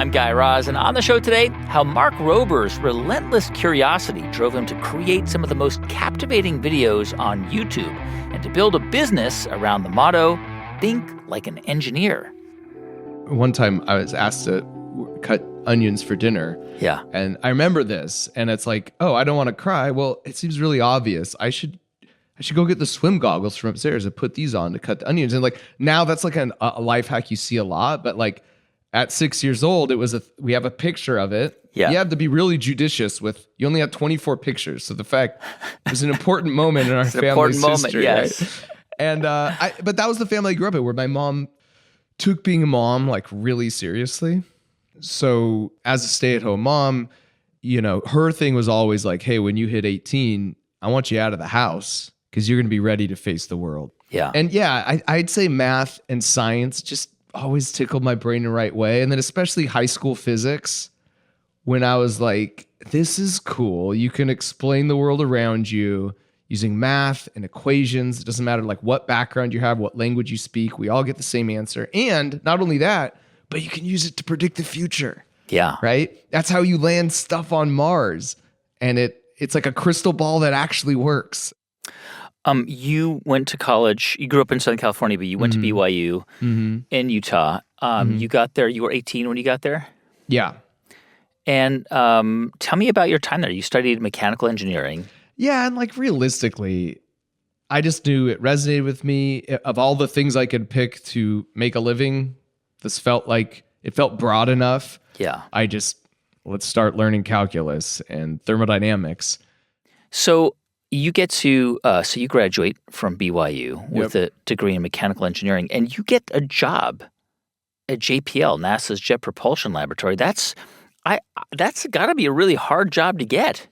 I'm Guy Raz, and on the show today, how Mark Rober's relentless curiosity drove him to create some of the most captivating videos on YouTube and to build a business around the motto, think like an engineer. One time I was asked to cut onions for dinner. Yeah. And I remember this, and it's like, oh, I don't want to cry. Well, it seems really obvious. I should go get the swim goggles from upstairs and put these on to cut the onions. And like now that's like a life hack you see a lot, but like at 6 years old, we have a picture of it. Yeah. You have to be really judicious you only have 24 pictures. So the fact it was an important moment in our family's history. Yes. Right? And but that was the family I grew up in, where my mom took being a mom like really seriously. So as a stay-at-home mom, her thing was always like, hey, when you hit 18, I want you out of the house because you're going to be ready to face the world. Yeah. And yeah, I'd say math and science just always tickled my brain the right way. And then especially high school physics, when I was like, this is cool. You can explain the world around you using math and equations. It doesn't matter like what background you have, what language you speak. We all get the same answer. And not only that, but you can use it to predict the future. Yeah. Right? That's how you land stuff on Mars. And it's like a crystal ball that actually works. You went to college. You grew up in Southern California, but you went to BYU in Utah. You got there. You were 18 when you got there? Yeah. And tell me about your time there. You studied mechanical engineering. Yeah, and like realistically, I just knew it resonated with me. Of all the things I could pick to make a living, this felt like it felt broad enough. Yeah. Let's start learning calculus and thermodynamics. So you get to, you graduate from BYU with a degree in mechanical engineering, and you get a job at JPL, NASA's Jet Propulsion Laboratory. That's got to be a really hard job to get.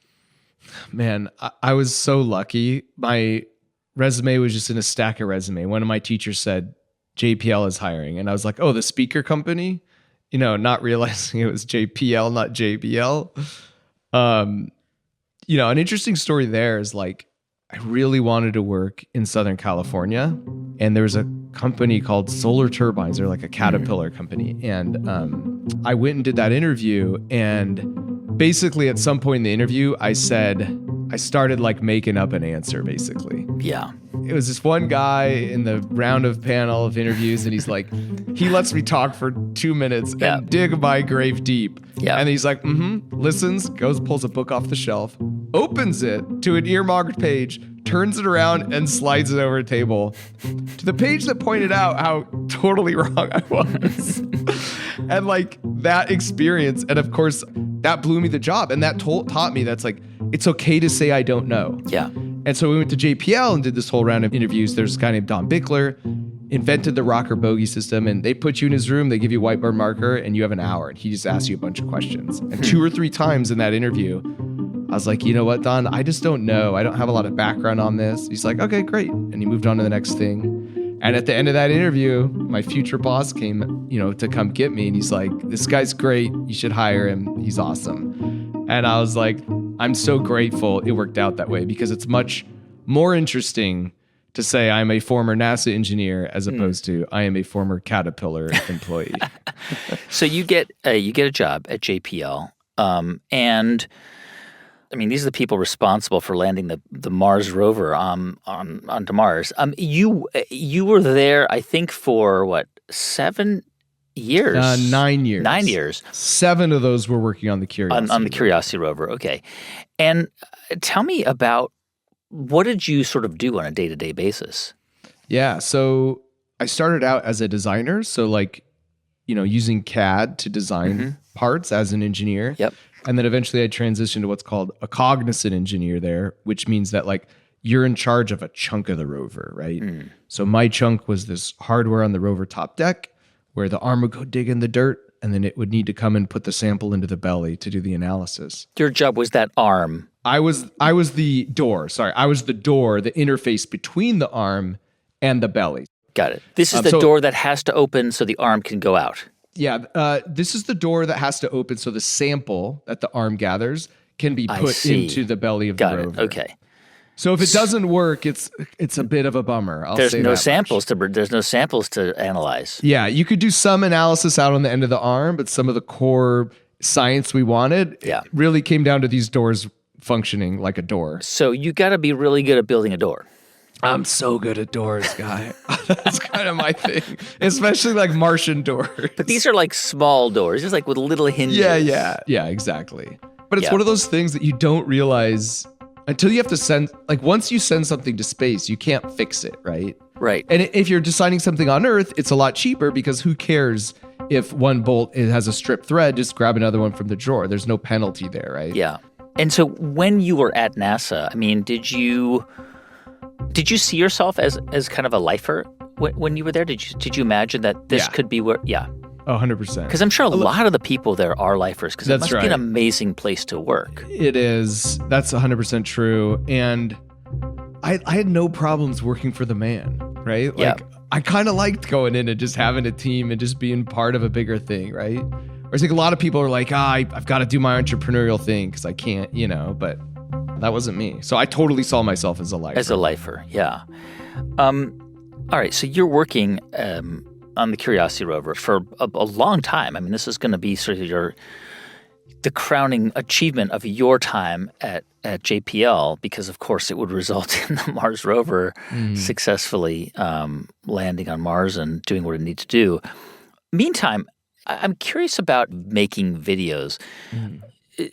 Man, I was so lucky. My resume was just in a stack of resume. One of my teachers said, JPL is hiring. And I was like, oh, the speaker company? Not realizing it was JPL, not JBL. An interesting story there is like, I really wanted to work in Southern California. And there was a company called Solar Turbines. They're like a Caterpillar company. And I went and did that interview. And basically at some point in the interview, I started like making up an answer, basically. Yeah. It was this one guy in the round of panel of interviews, and he's like, he lets me talk for 2 minutes and dig my grave deep. Yeah. And he's like, listens, goes, pulls a book off the shelf, opens it to an earmarked page, turns it around, and slides it over a table to the page that pointed out how totally wrong I was. And like that experience, and of course, that blew me the job. And that taught me that's like, it's okay to say I don't know. Yeah. And so we went to JPL and did this whole round of interviews. There's a guy named Don Bickler, invented the rocker bogey system, and they put you in his room, they give you a whiteboard marker, and you have an hour, and he just asks you a bunch of questions. And 2 or 3 times in that interview, I was like, you know what, Don, I just don't know. I don't have a lot of background on this. He's like, okay, great. And he moved on to the next thing. And at the end of that interview, my future boss came, to come get me, and he's like, this guy's great. You should hire him. He's awesome. And I was like, I'm so grateful it worked out that way, because it's much more interesting to say I'm a former NASA engineer as opposed to I am a former Caterpillar employee. So you get a job at JPL, and I mean, these are the people responsible for landing the Mars rover onto Mars. You were there, I think, for what, 7 years? 9 years. 9 years. 7 of those were working on the Curiosity. On the Curiosity rover, okay. And tell me about, what did you sort of do on a day-to-day basis? Yeah, so I started out as a designer, so like, using CAD to design parts as an engineer. Yep. And then eventually I transitioned to what's called a cognizant engineer there, which means that like you're in charge of a chunk of the rover, right? So my chunk was this hardware on the rover top deck where the arm would go dig in the dirt, and then it would need to come and put the sample into the belly to do the analysis. Your job was that arm. I was the door. Sorry, I was the door, the interface between the arm and the belly. Got it. This is the door that has to open so the arm can go out. Yeah, this is the door that has to open so the sample that the arm gathers can be put into the belly of the rover. Okay. So if it doesn't work, it's a bit of a bummer. There's say no that samples much. there's no samples to analyze. Yeah, you could do some analysis out on the end of the arm, but some of the core science we wanted really came down to these doors functioning like a door. So you got to be really good at building a door. I'm so good at doors, guy. That's kind of my thing, especially like Martian doors. But these are like small doors, just like with little hinges. Yeah, exactly. But it's one of those things that you don't realize until you have to send, like once you send something to space, you can't fix it, right? Right. And if you're designing something on Earth, it's a lot cheaper because who cares if one bolt has a stripped thread, just grab another one from the drawer. There's no penalty there, right? Yeah. And so when you were at NASA, I mean, did you see yourself as kind of a lifer when you were there? Did you imagine that this could be where? Yeah. 100%. Because I'm sure a lot of the people there are lifers because it must right. be an amazing place to work. It is. That's 100% true. And I had no problems working for the man, right? Like I kind of liked going in and just having a team and just being part of a bigger thing, right? Whereas like a lot of people are like, I've got to do my entrepreneurial thing because I can't, but that wasn't me. So I totally saw myself as a lifer. As a lifer, yeah. All right, so you're working on the Curiosity rover for a long time. I mean, this is going to be sort of the crowning achievement of your time at JPL because, of course, it would result in the Mars rover successfully landing on Mars and doing what it needs to do. Meantime, I'm curious about making videos.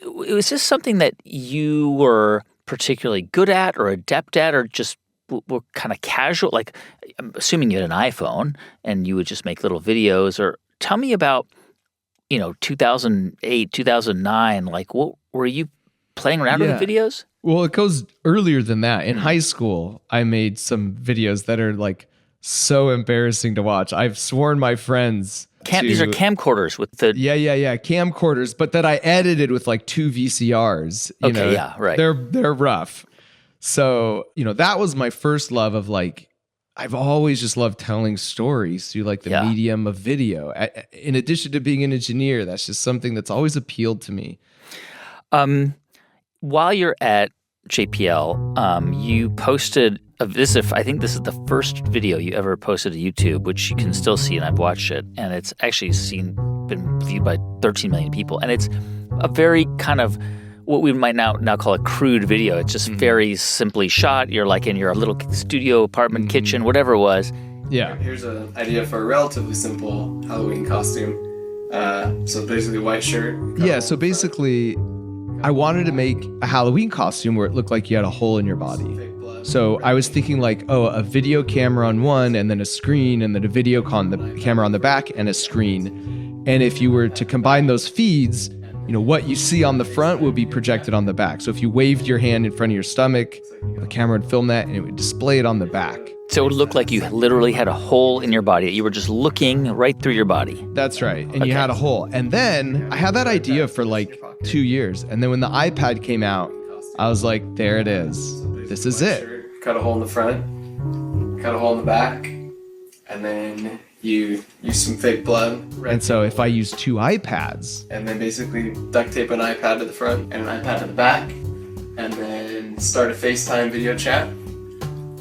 Was this something that you were particularly good at or adept at or just were kind of casual? Like, I'm assuming you had an iPhone and you would just make little videos. Or tell me about, 2008, 2009. Like, what were you playing around with videos? Well, it goes earlier than that. In high school, I made some videos that are like so embarrassing to watch. I've sworn my friends These are camcorders with the... Yeah. Camcorders, but that I edited with like 2 VCRs. Right. They're rough. So, that was my first love of like, I've always just loved telling stories through like the medium of video. In addition to being an engineer, that's just something that's always appealed to me. While you're at JPL, you posted I think this is the first video you ever posted to YouTube, which you can still see, and I've watched it, and it's actually been viewed by 13 million people, and it's a very kind of what we might now call a crude video. It's just very simply shot. You're like in your little studio, apartment, kitchen, whatever it was. Yeah. Here's an idea for a relatively simple Halloween costume. So basically, white shirt. Yeah. So basically, I wanted to make a Halloween costume where it looked like you had a hole in your body. So I was thinking like, a video camera on one and then a screen and then a video camera on the back and a screen. And if you were to combine those feeds, what you see on the front will be projected on the back. So if you waved your hand in front of your stomach, the camera would film that and it would display it on the back. So it would look like you literally had a hole in your body. You were just looking right through your body. That's right. And you had a hole. And then I had that idea for like 2 years. And then when the iPad came out, I was like, there it is. This is it. Cut a hole in the front, cut a hole in the back, and then you use some fake blood. And so if I use 2 iPads, and then basically duct tape an iPad to the front and an iPad to the back, and then start a FaceTime video chat,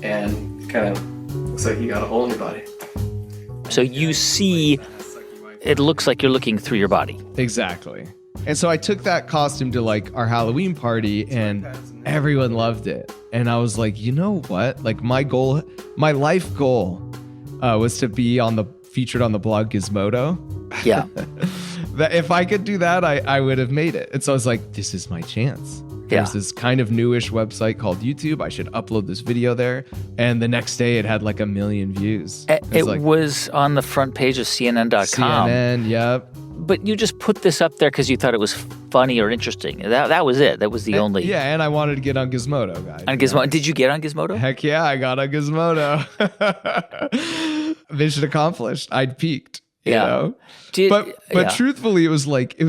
and kind of looks like you got a hole in your body. So you see, it looks like you're looking through your body. Exactly. And so I took that costume to like our Halloween party and everyone loved it. And I was like, you know what? Like my life goal was to be featured on the blog Gizmodo. Yeah. That if I could do that, I would have made it. And so I was like, this is my chance. Yeah. There's this kind of newish website called YouTube. I should upload this video there. And the next day it had like 1 million views. It was on the front page of CNN.com. CNN, yep. But you just put this up there because you thought it was funny or interesting. That was it. That was the only... Yeah, and I wanted to get on Gizmodo, guys. On Gizmodo. Did you get on Gizmodo? Heck yeah, I got on Gizmodo. Mission accomplished. I'd peaked. You know? But truthfully, it was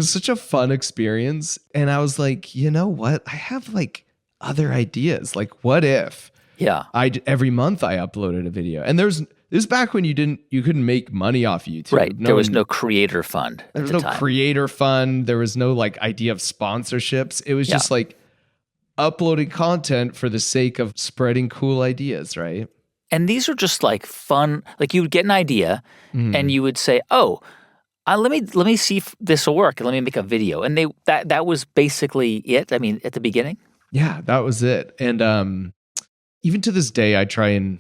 such a fun experience. And I was like, you know what? I have like other ideas. Like, what if every month I uploaded a video? And this is back when you couldn't make money off YouTube. Right. There was no creator fund. There was no creator fund. There was no like idea of sponsorships. It was just like, uploading content for the sake of spreading cool ideas, right? And these are just like fun. Like you would get an idea, and you would say, "Oh, let me see if this will work, and let me make a video." And that was basically it. I mean, at the beginning. Yeah, that was it. And even to this day, I try and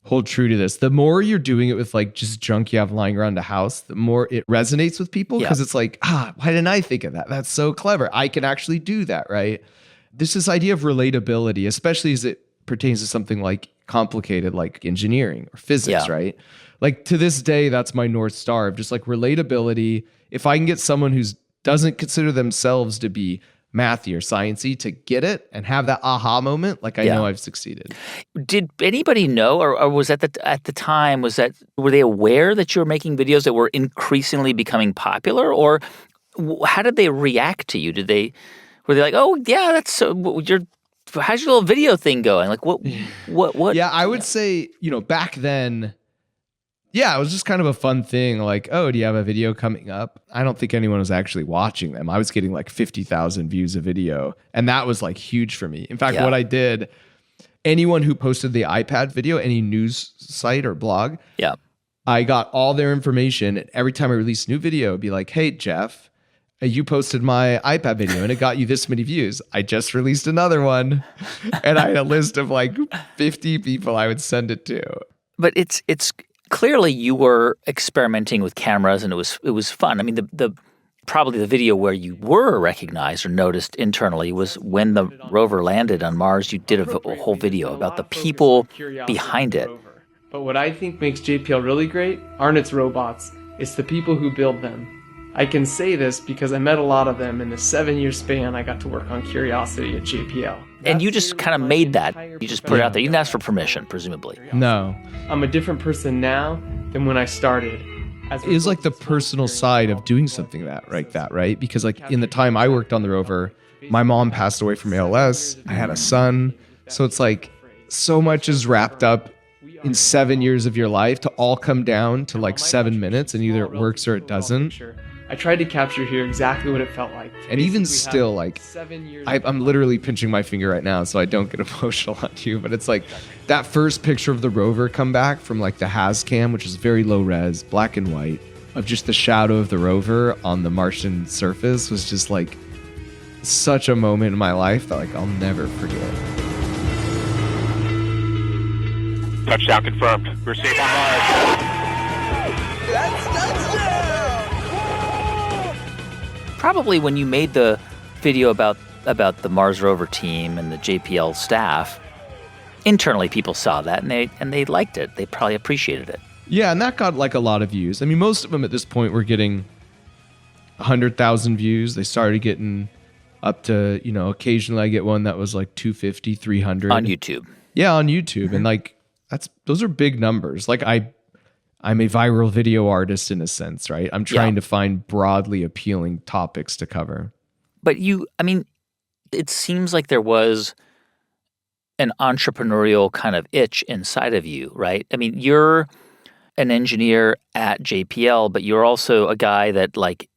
hold true to this. The more you're doing it with like just junk you have lying around the house, the more it resonates with people because it's like, why didn't I think of that? That's so clever. I can actually do that, right? There's this idea of relatability, especially as it pertains to something like complicated like engineering or physics, right? Like to this day, that's my North Star of just like relatability. If I can get someone who doesn't consider themselves to be mathy or sciencey to get it and have that aha moment, like I know I've succeeded. Did anybody know, or was at the time, were they aware that you were making videos that were increasingly becoming popular, or how did they react to you? Were they like, oh yeah, that's so how's your little video thing going? Like what? Yeah, I would say, back then, yeah, it was just kind of a fun thing. Like, oh, do you have a video coming up? I don't think anyone was actually watching them. I was getting like 50,000 views a video. And that was like huge for me. In fact, what I did, anyone who posted the iPad video, any news site or blog, I got all their information. And every time I released a new video, it'd be like, hey, Jeff, you posted my iPad video and it got you this many views. I just released another one. And I had a list of like 50 people I would send it to. But it's clearly you were experimenting with cameras, and it was fun. I mean, probably the video where you were recognized or noticed internally was when the rover landed on Mars. You did a whole video about the people behind it. But what I think makes JPL really great aren't its robots, it's the people who build them. I can say this because I met a lot of them in the 7-year span I got to work on Curiosity at JPL. And you just kind of made that. You just put it out there. You didn't ask for permission, presumably. No. I'm a different person now than when I started. It is like the personal side of doing something like that, right? Because like in the time I worked on the rover, my mom passed away from ALS. I had a son. So it's like so much is wrapped up in 7 years of your life to all come down to like 7 minutes, and either it works or it doesn't. I tried to capture here exactly what it felt like. And even still, like, I'm literally pinching my finger right now so I don't get emotional on you, but it's like that first picture of the rover come back from like the HAZ cam, which is very low res, black and white, of just the shadow of the rover on the Martian surface was just like such a moment in my life that like I'll never forget. Touchdown confirmed. We're safe on Mars. Probably when you made the video about the Mars rover team and the JPL staff, internally people saw that and they liked it. They probably appreciated it. Yeah, and that got like a lot of views. I mean, most of them at this point were getting 100,000 views. They started getting up to, occasionally I get one that was like 250, 300. On YouTube. Yeah, on YouTube. And like those are big numbers. Like I'm a viral video artist in a sense, right? I'm trying to find broadly appealing topics to cover. But it seems like there was an entrepreneurial kind of itch inside of you, right? I mean, you're an engineer at JPL, but you're also a guy that like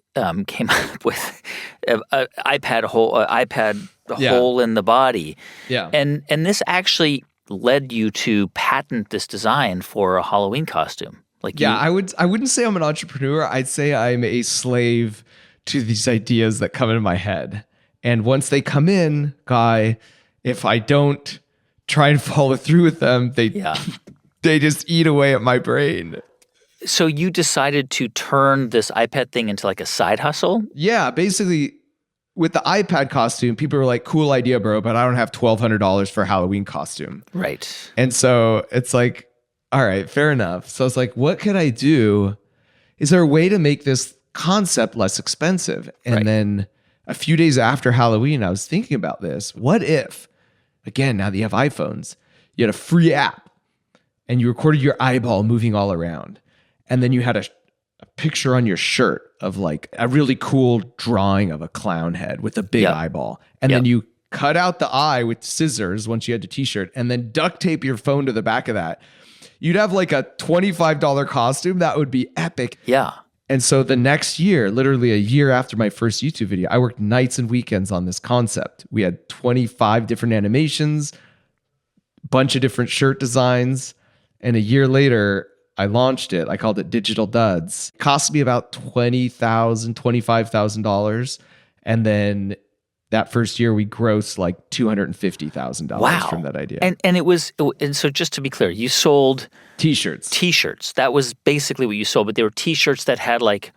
came up with an iPad hole in the body. Yeah. And this actually led you to patent this design for a Halloween costume. I wouldn't say I'm an entrepreneur. I'd say I'm a slave to these ideas that come into my head. And once they come in, Guy, if I don't try and follow through with them, they just eat away at my brain. So you decided to turn this iPad thing into like a side hustle? Yeah, basically with the iPad costume, people were like, cool idea, bro, but I don't have $1,200 for a Halloween costume. Right. And so it's like, all right, fair enough. So I was like, what could I do? Is there a way to make this concept less expensive? And then a few days after Halloween, I was thinking about this. What if, again, now that you have iPhones, you had a free app and you recorded your eyeball moving all around. And then you had a picture on your shirt of like a really cool drawing of a clown head with a big eyeball. And then you cut out the eye with scissors once you had the t-shirt and then duct tape your phone to the back of that. You'd have like a $25 costume. That would be epic. Yeah. And so the next year, literally a year after my first YouTube video, I worked nights and weekends on this concept. We had 25 different animations, bunch of different shirt designs. And a year later, I launched it. I called it Digital Duds. It cost me about $20,000, $25,000. And then that first year, we grossed like $250,000 from that idea. And so just to be clear, you sold T-shirts. T-shirts. That was basically what you sold, but they were T-shirts that had like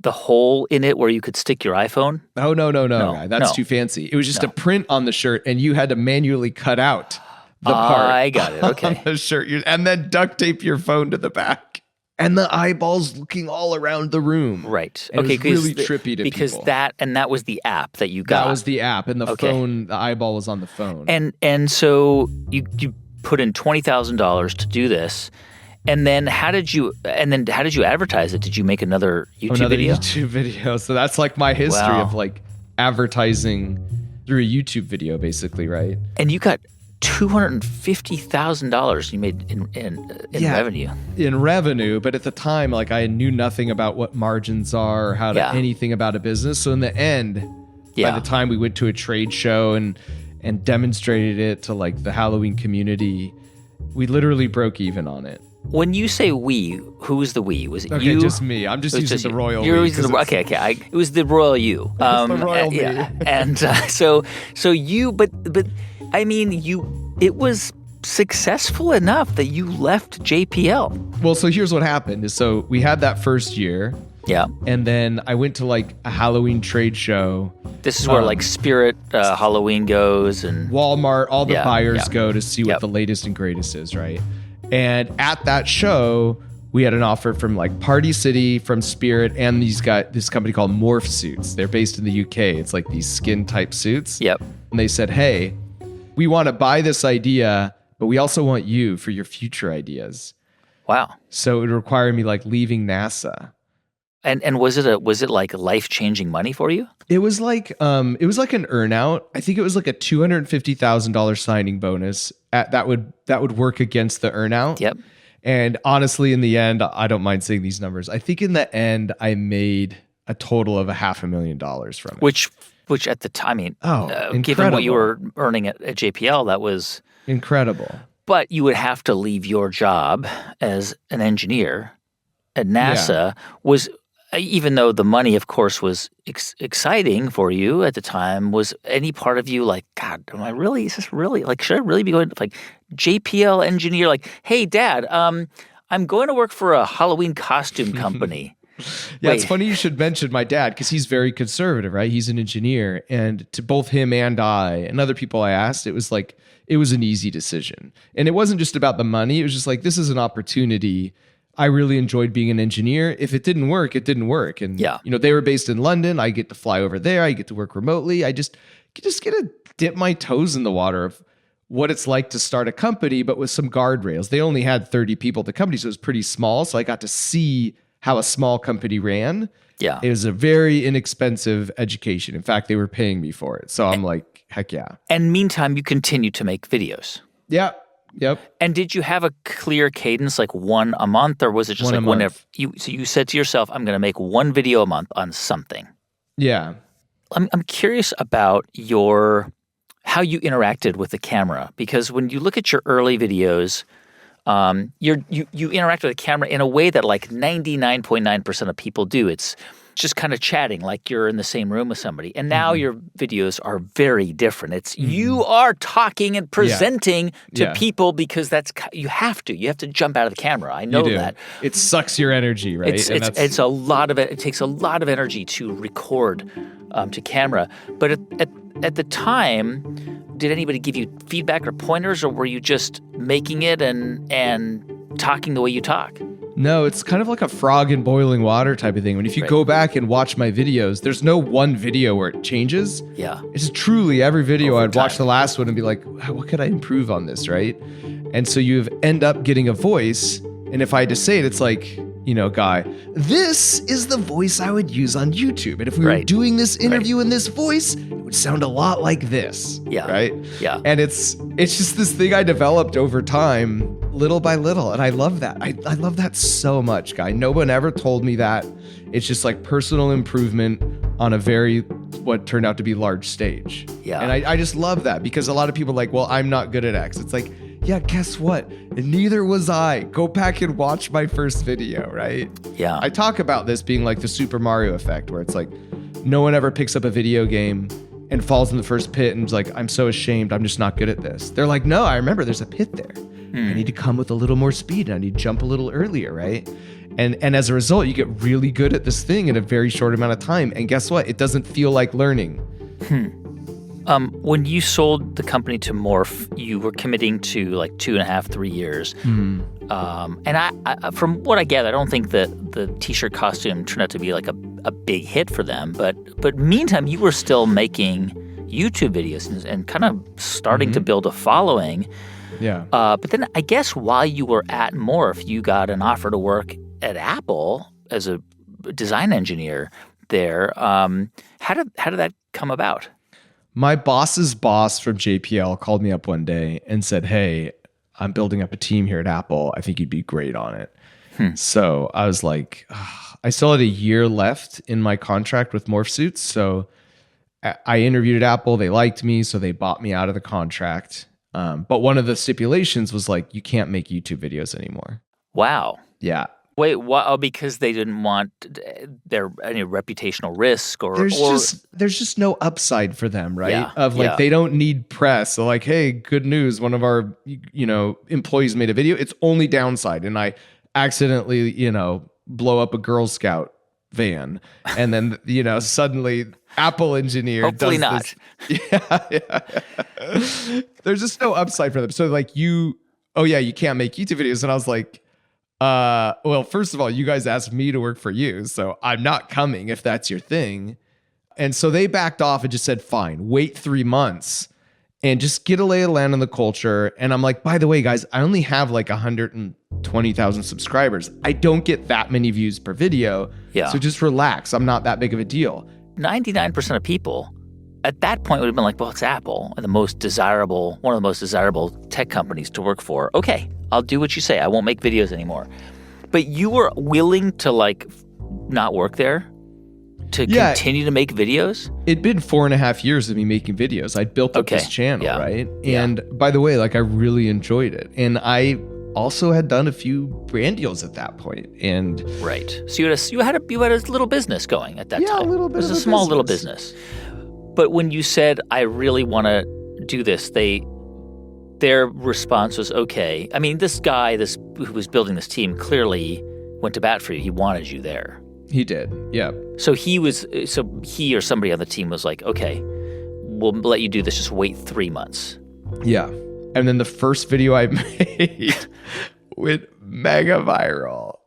the hole in it where you could stick your iPhone. Oh, no, guy. That's too fancy. It was just a print on the shirt, and you had to manually cut out the part. I got it. Okay. On the shirt, and then duct tape your phone to the back. And the eyeballs looking all around the room. Right. And okay. it was really trippy to because people. that was the app that you got. That was the app, and the phone, the eyeball was on the phone. And so you put in $20,000 to do this, and then how did you advertise it? Did you make another video? YouTube video. So that's like my history of like advertising through a YouTube video, basically, right? And you got $250,000 you made in revenue. In revenue, but at the time, like I knew nothing about what margins are or how to anything about a business. So in the end, by the time we went to a trade show and demonstrated it to like the Halloween community, we literally broke even on it. When you say we, who was the we? Was it okay, you? Just me. I'm just using the royal you're we. Using the, okay. It was the royal you. It's the royal me. Yeah. And so you, but I mean, it was successful enough that you left JPL. Well, so here's what happened. So we had that first year. Yeah. And then I went to like a Halloween trade show. This is where like Spirit Halloween goes and Walmart, all the buyers go to see what the latest and greatest is, right? And at that show, we had an offer from like Party City, from Spirit, and this company called Morph Suits. They're based in the UK. It's like these skin type suits. Yep. And they said, hey, we want to buy this idea, but we also want you for your future ideas. Wow. So it would require me like leaving NASA. And was it like life-changing money for you? It was like an earnout. I think it was like a $250,000 signing bonus that would work against the earnout. Yep. And honestly, in the end, I don't mind saying these numbers. I think in the end, I made a total of $500,000 from it. Which at the time, I mean, incredible. Given what you were earning at JPL, that was incredible. But you would have to leave your job as an engineer at NASA. Was, even though the money, of course, was exciting for you at the time, was any part of you like, God, is this really, like, should I really be going to like JPL engineer? Like, hey, Dad, I'm going to work for a Halloween costume company. Yeah, it's funny you should mention my dad because he's very conservative, right? He's an engineer. And to both him and I and other people I asked, it was like, it was an easy decision. And it wasn't just about the money. It was just like, this is an opportunity. I really enjoyed being an engineer. If it didn't work, it didn't work. And, they were based in London. I get to fly over there. I get to work remotely. I just get to dip my toes in the water of what it's like to start a company, but with some guardrails. They only had 30 people at the company, so it was pretty small. So I got to see how a small company ran. Yeah. It was a very inexpensive education. In fact, they were paying me for it. So I'm like, heck yeah. And meantime, you continue to make videos. Yeah. Yep. And did you have a clear cadence, like one a month, or was it just like whenever you said to yourself, I'm going to make one video a month on something? Yeah. I'm curious about how you interacted with the camera, because when you look at your early videos, you interact with the camera in a way that like 99.9% of people do. It's just kind of chatting like you're in the same room with somebody. And now your videos are very different. It's you are talking and presenting to people because you have to jump out of the camera. I know that. It sucks your energy, right? It's a lot of it. It takes a lot of energy to record to camera. But at the time, did anybody give you feedback or pointers, or were you just making it and talking the way you talk? No, it's kind of like a frog in boiling water type of thing. If you go back and watch my videos, there's no one video where it changes. Yeah. It's truly every video I'd watch the last one and be like, what could I improve on this, right? And so you end up getting a voice. And if I had to say it, it's like, guy, this is the voice I would use on YouTube. And if we were doing this interview in this voice, it would sound a lot like this. Yeah. Right? Yeah. And it's just this thing I developed over time, little by little. And I love that. I love that so much, Guy. No one ever told me that. It's just like personal improvement on a very, what turned out to be large stage. Yeah. And I just love that, because a lot of people are like, well, I'm not good at X. It's like, yeah, guess what? Neither was I. Go back and watch my first video, right? Yeah. I talk about this being like the Super Mario effect, where it's like no one ever picks up a video game and falls in the first pit and is like, I'm so ashamed, I'm just not good at this. They're like, no, I remember there's a pit there. I need to come with a little more speed, and I need to jump a little earlier, right? And as a result, you get really good at this thing in a very short amount of time. And guess what? It doesn't feel like learning. When you sold the company to Morph, you were committing to like 2.5, 3 years. And I from what I gather, I don't think that the t-shirt costume turned out to be like a big hit for them. But meantime, you were still making YouTube videos and kind of starting to build a following. Yeah. But then I guess while you were at Morph, you got an offer to work at Apple as a design engineer there. How did that come about? My boss's boss from JPL called me up one day and said, hey, I'm building up a team here at Apple. I think you'd be great on it. So I was like, I still had a year left in my contract with Morph Suits. So I interviewed at Apple. They liked me, so they bought me out of the contract. But one of the stipulations was like, you can't make YouTube videos anymore. Wow. Yeah. Wait, oh, because they didn't want any reputational risk or there's just no upside for them, right? Yeah, They don't need press. So like, hey, good news, one of our employees made a video. It's only downside, and I accidentally blow up a Girl Scout van, and then suddenly Apple engineer hopefully does not. Yeah. There's just no upside for them. So like you can't make YouTube videos, and I was like, well, first of all, you guys asked me to work for you, so I'm not coming if that's your thing. And so they backed off and just said, fine, wait 3 months and just get a lay of the land on the culture. And I'm like, by the way, guys, I only have like 120,000 subscribers. I don't get that many views per video. Yeah. So just relax. I'm not that big of a deal. 99% of people at that point would have been like, well, it's Apple, and one of the most desirable tech companies to work for. Okay, I'll do what you say. I won't make videos anymore. But you were willing to like not work there to continue to make videos? It'd been 4.5 years of me making videos. I'd built up this channel, right? And by the way, like I really enjoyed it. And I also had done a few brand deals at that point. And right. So you had a little business going at that time. Yeah, a little bit. It was a small little business. But when you said, I really want to do this, their response was, okay. I mean, this guy, who was building this team, clearly went to bat for you. He wanted you there. He did, yeah. So he or somebody on the team was like, okay, we'll let you do this. Just wait 3 months. Yeah. And then the first video I made went mega viral.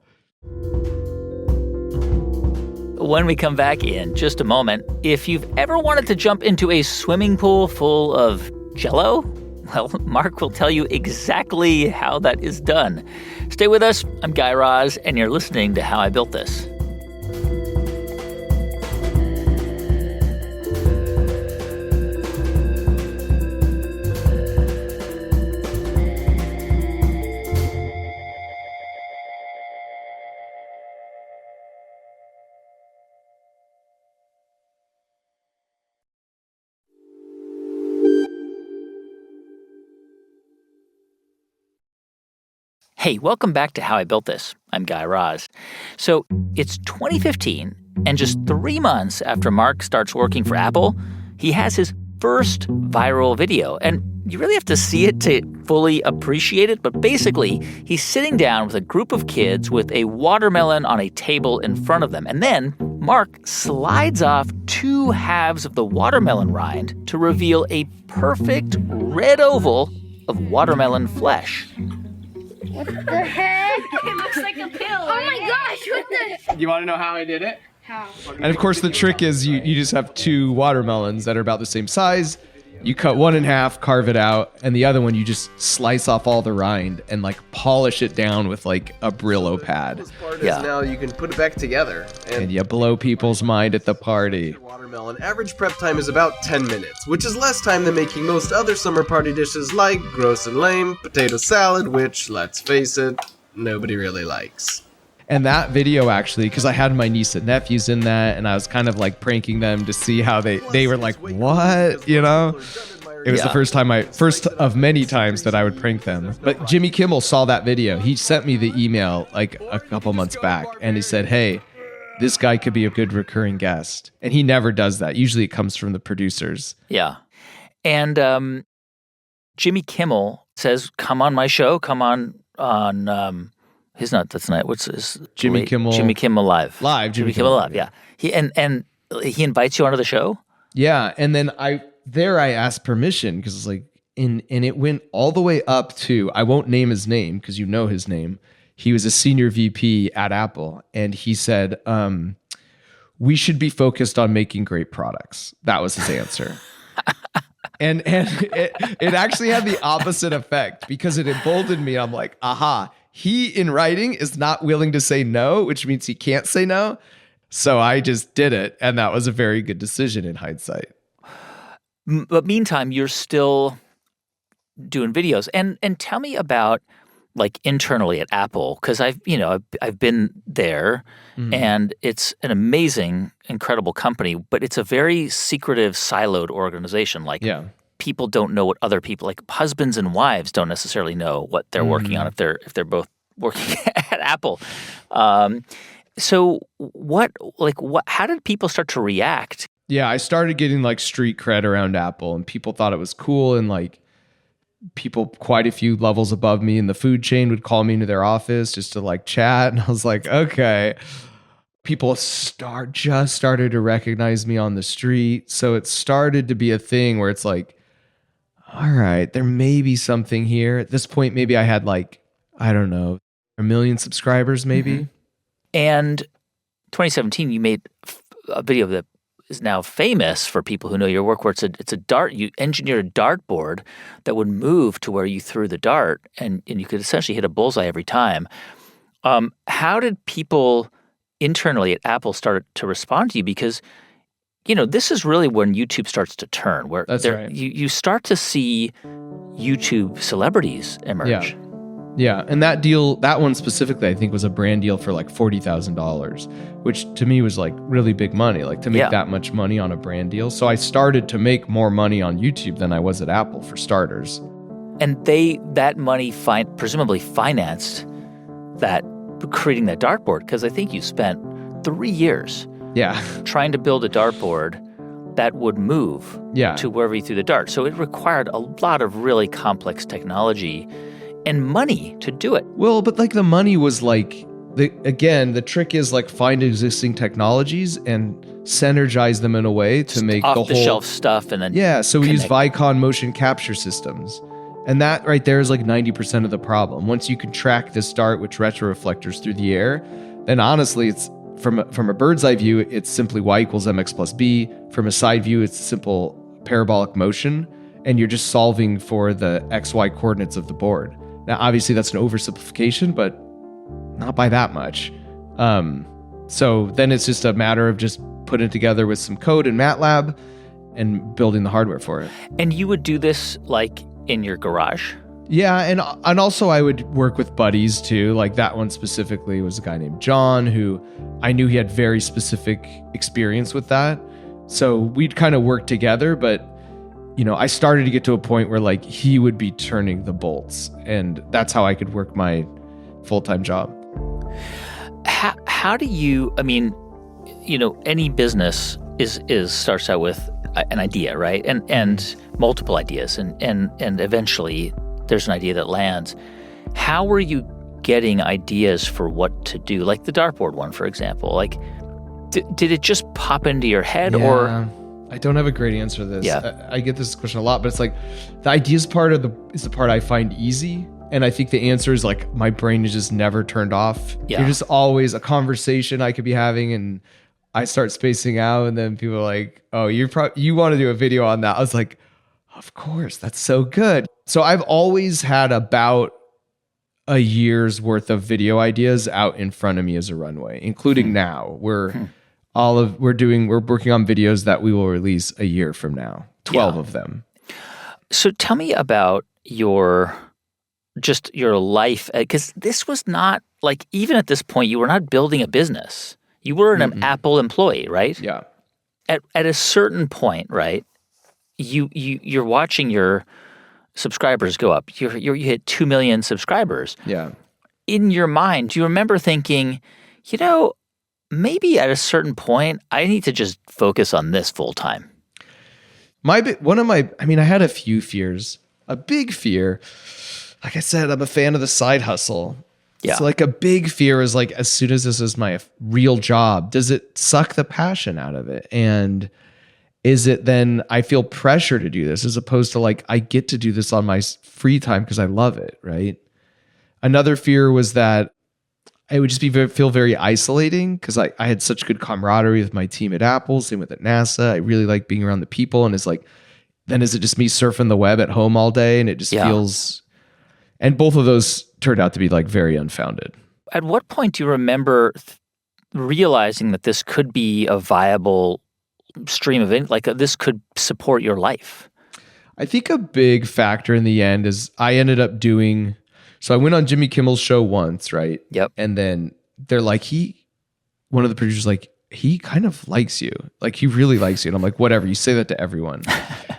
When we come back in just a moment, if you've ever wanted to jump into a swimming pool full of Jell-O, well, Mark will tell you exactly how that is done. Stay with us. I'm Guy Raz, and you're listening to How I Built This. Hey, welcome back to How I Built This. I'm Guy Raz. So it's 2015, and just 3 months after Mark starts working for Apple, he has his first viral video. And you really have to see it to fully appreciate it. But basically, he's sitting down with a group of kids with a watermelon on a table in front of them. And then Mark slides off 2 halves of the watermelon rind to reveal a perfect red oval of watermelon flesh. What the heck? It looks like a pill. Oh my gosh, what the? You want to know how I did it? How? And of course, the trick is you just have 2 watermelons that are about the same size, You cut one in half, carve it out, and the other one you just slice off all the rind and like polish it down with like a Brillo pad. The part is Yeah. now you can put it back together. And you blow people's mind at the party. Watermelon average prep time is about 10 minutes, which is less time than making most other summer party dishes like gross and lame potato salad, which, let's face it, nobody really likes. And that video actually, because I had my niece and nephews in that, and I was kind of like pranking them to see how they were like, what? You know? It was the first of many times that I would prank them. But Jimmy Kimmel saw that video. He sent me the email like a couple months back, and he said, hey, this guy could be a good recurring guest. And he never does that. Usually it comes from the producers. Yeah. And Jimmy Kimmel says, come on my show, come on what's his Jimmy Kimmel Live. Jimmy Kimmel Live, yeah. He invites you onto the show? Yeah, and then I asked permission because it's like and it went all the way up to, I won't name his name because you know his name. He was a senior VP at Apple, and he said, we should be focused on making great products. That was his answer. and it actually had the opposite effect because it emboldened me. I'm like, aha, he in writing is not willing to say no, which means he can't say no. So I just did it, and that was a very good decision in hindsight. But meantime, you're still doing videos, and tell me about like internally at Apple, because I've been there, and it's an amazing, incredible company, but it's a very secretive, siloed organization. Like people don't know what other people, like husbands and wives, don't necessarily know what they're working on if they're both working at Apple. So how did people start to react? Yeah, I started getting like street cred around Apple, and people thought it was cool, and like people quite a few levels above me in the food chain would call me into their office just to like chat, and I was like, okay. People just started to recognize me on the street, so it started to be a thing where it's like, all right, there may be something here. At this point, maybe I had like, I don't know, 1 million subscribers maybe. Mm-hmm. And 2017, you made a video that is now famous for people who know your work, where it's a dart. You engineered a dartboard that would move to where you threw the dart, and you could essentially hit a bullseye every time. How did people internally at Apple start to respond to you? Because, this is really when YouTube starts to turn, where That's right. you start to see YouTube celebrities emerge. Yeah, and that one specifically, I think was a brand deal for like $40,000, which to me was like really big money, like to make that much money on a brand deal. So I started to make more money on YouTube than I was at Apple, for starters. And that money presumably financed that, creating that dartboard, because I think you spent 3 years trying to build a dartboard that would move to wherever you threw the dart. So it required a lot of really complex technology and money to do it. Well, but like the money was like, the trick is like find existing technologies and synergize them in a way to make off the whole off-the-shelf stuff, and then so we use Vicon motion capture systems. And that right there is like 90% of the problem. Once you can track this dart with retroreflectors through the air, then honestly, it's from a bird's eye view, it's simply y equals mx plus b. From a side view, it's simple parabolic motion, and you're just solving for the xy coordinates of the board. Now, obviously, that's an oversimplification, but not by that much. So then it's just a matter of just putting it together with some code in MATLAB and building the hardware for it. And you would do this like in your garage? Yeah, and also I would work with buddies too. Like that one specifically was a guy named John, who I knew he had very specific experience with that. So we'd kind of work together, but I started to get to a point where like he would be turning the bolts, and that's how I could work my full-time job. How do you, any business starts out with an idea, right? And multiple ideas, and eventually there's an idea that lands. How were you getting ideas for what to do? Like the dartboard one, for example. Like, did it just pop into your head, or? I don't have a great answer to this. Yeah. I get this question a lot, but it's like the ideas part is the part I find easy. And I think the answer is like my brain is just never turned off. Yeah. You're just always a conversation I could be having, and I start spacing out, and then people are like, oh, you want to do a video on that. I was like, Of course, that's so good. So I've always had about a year's worth of video ideas out in front of me as a runway, including now. We're working on videos that we will release a year from now. 12 of them. So tell me about your life, because this was not like, even at this point, you were not building a business. You were an Apple employee, right? Yeah. At a certain point, right? You're watching your subscribers go up. You hit 2 million subscribers. Yeah. In your mind, do you remember thinking, maybe at a certain point, I need to just focus on this full time? I had a few fears. A big fear, like I said, I'm a fan of the side hustle. Yeah. So like a big fear is like, as soon as this is my real job, does it suck the passion out of it? And is it then I feel pressure to do this as opposed to like, I get to do this on my free time because I love it, right? Another fear was that it would just feel very isolating because I had such good camaraderie with my team at Apple, same with at NASA. I really like being around the people, and it's like, then is it just me surfing the web at home all day? And it just feels, and both of those turned out to be like very unfounded. At what point do you remember realizing that this could be a viable stream of income, like this could support your life? I think a big factor in the end is I ended up doing, so I went on Jimmy Kimmel's show once, right? Yep. And then they're like, one of the producers like, he kind of likes you. Like, he really likes you. And I'm like, whatever, you say that to everyone.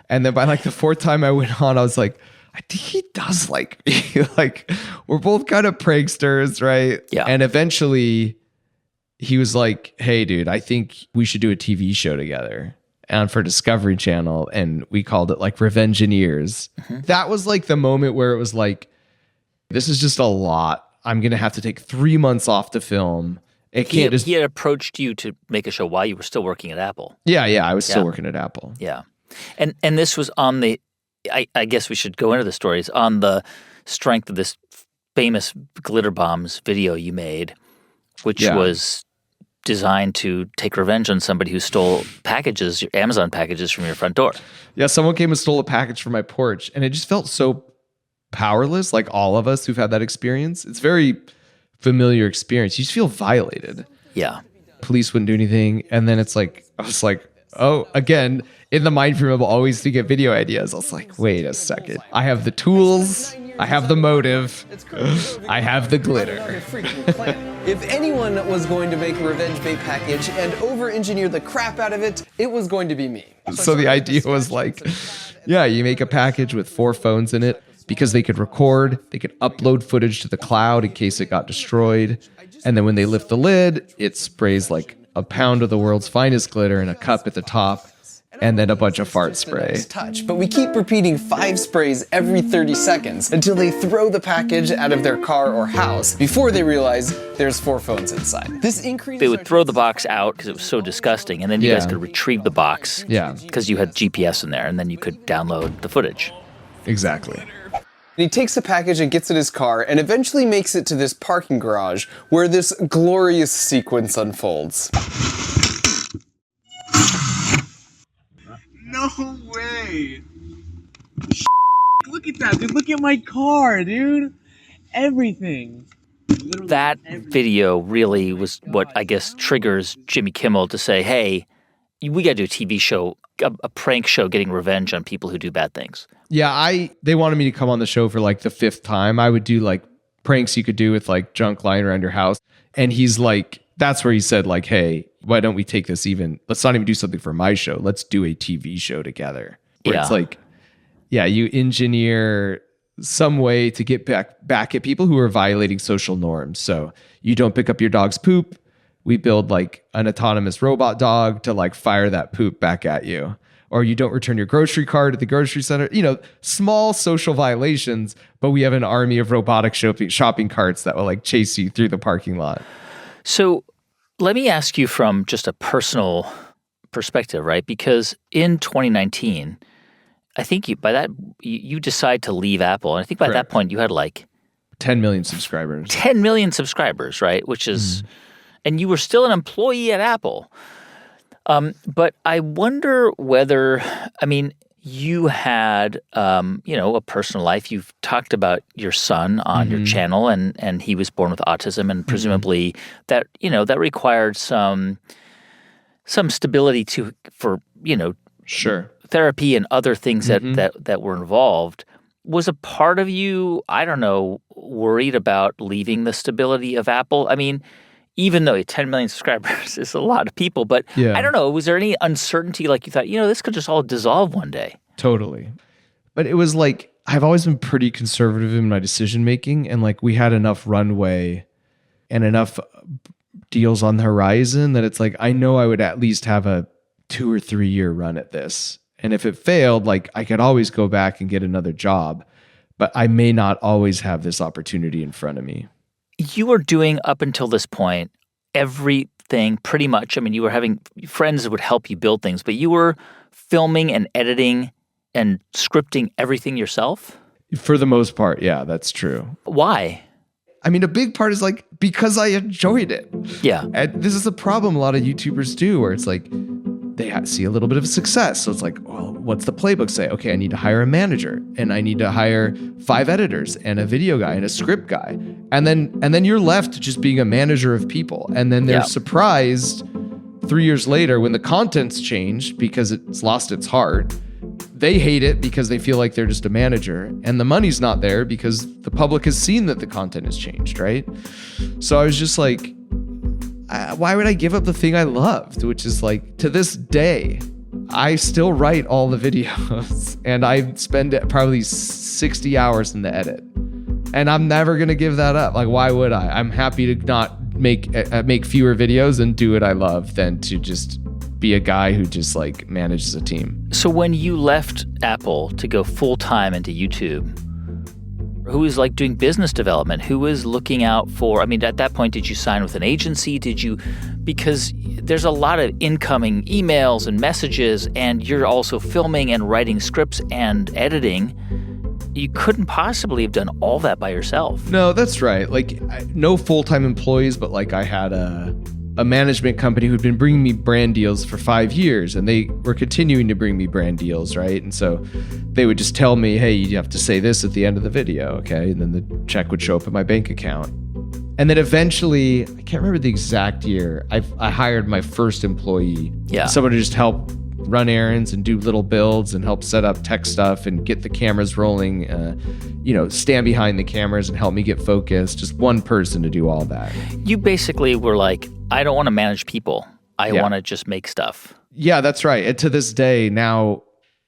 And then by like the fourth time I went on, I was like, I think he does like me. Like, we're both kind of pranksters, right? Yeah. And eventually he was like, hey, dude, I think we should do a TV show together. And for Discovery Channel. And we called it like Revengineers. Mm-hmm. That was like the moment where it was like, this is just a lot. I'm going to have to take 3 months off to film. He had approached you to make a show while you were still working at Apple. Yeah. I was still working at Apple. Yeah. And this was on the, I guess we should go into the stories, on the strength of this famous Glitter Bombs video you made, which was designed to take revenge on somebody who stole packages, your Amazon packages, from your front door. Yeah, someone came and stole a package from my porch, and it just felt so powerless, like all of us who've had that experience. It's a very familiar experience. You just feel violated. Yeah. Police wouldn't do anything, and then it's like, I was like, oh, again, in the mind frame of always to get video ideas, I was like, wait a second. I have the tools, I have the motive, I have the glitter. If anyone was going to make a revenge bait package and over-engineer the crap out of it, it was going to be me. So the idea was like, yeah, you make a package with 4 phones in it because they could record, they could upload footage to the cloud in case it got destroyed. And then when they lift the lid, it sprays like a pound of the world's finest glitter in a cup at the top, and then a bunch of fart spray. Touch, but we keep repeating 5 sprays every 30 seconds until they throw the package out of their car or house before they realize there's 4 phones inside. This increases. They would throw the box out because it was so disgusting, and then you guys could retrieve the box. Yeah. Because you had GPS in there, and then you could download the footage. Exactly. He takes the package and gets in his car and eventually makes it to this parking garage where this glorious sequence unfolds. No way! Look at that, dude. Look at my car, dude. Everything. Literally That video really was what I guess triggers Jimmy Kimmel to say, hey, we got to do a TV show, a prank show getting revenge on people who do bad things. Yeah, they wanted me to come on the show for like the 5th time. I would do like pranks you could do with like junk lying around your house. And he's like, that's where he said like, hey, why don't we take this let's not even do something for my show. Let's do a TV show together. Where it's like, yeah, you engineer some way to get back at people who are violating social norms. So you don't pick up your dog's poop. We build like an autonomous robot dog to like fire that poop back at you. Or you don't return your grocery cart at the grocery center. Small social violations, but we have an army of robotic shopping carts that will like chase you through the parking lot. So let me ask you from just a personal perspective, right? Because in 2019, I think you decide to leave Apple. And I think by that point you had like 10 million subscribers. 10 million subscribers, right? Which is, and you were still an employee at Apple. But I wonder whether, you had, a personal life. You've talked about your son on your channel, and he was born with autism, and presumably that required some stability for Sure. therapy and other things that were involved. Was a part of you, I don't know, worried about leaving the stability of Apple? I mean, even though 10 million subscribers is a lot of people, but Yeah. I don't know, was there any uncertainty, like you thought, this could just all dissolve one day? Totally. But it was like, I've always been pretty conservative in my decision making, and like we had enough runway and enough deals on the horizon that it's like, I know I would at least have a 2 or 3 year run at this. And if it failed, like I could always go back and get another job, but I may not always have this opportunity in front of me. You were doing, up until this point, everything pretty much. I mean, you were having friends that would help you build things, but you were filming and editing and scripting everything yourself? For the most part, yeah, that's true. Why? I mean, a big part is like, because I enjoyed it. Yeah. And this is a problem a lot of YouTubers do, where it's like, they see a little bit of success. So it's like, well, what's the playbook say? Okay, I need to hire a manager, and I need to hire 5 editors and a video guy and a script guy. And then you're left just being a manager of people. And then they're surprised 3 years later when the content's changed because it's lost its heart. They hate it because they feel like they're just a manager, and the money's not there because the public has seen that the content has changed, right? So I was just like, why would I give up the thing I loved? Which is like, to this day, I still write all the videos and I spend probably 60 hours in the edit. And I'm never going to give that up. Like, why would I? I'm happy to not make fewer videos and do what I love than to just be a guy who just like manages a team. So when you left Apple to go full time into YouTube, who was like doing business development? Who was looking out for, I mean, at that point, did you sign with an agency? Because there's a lot of incoming emails and messages, and you're also filming and writing scripts and editing. You couldn't possibly have done all that by yourself. No, that's right. Like, no full-time employees, but like I had a management company who'd been bringing me brand deals for 5 years, and they were continuing to bring me brand deals, right? And so they would just tell me, hey, you have to say this at the end of the video, okay? And then the check would show up in my bank account. And then eventually, I can't remember the exact year, I hired my first employee. Yeah. Someone to just help run errands and do little builds and help set up tech stuff and get the cameras rolling, stand behind the cameras and help me get focused. Just one person to do all that. You basically were like, I don't want to manage people. I want to just make stuff. Yeah, that's right. And to this day, now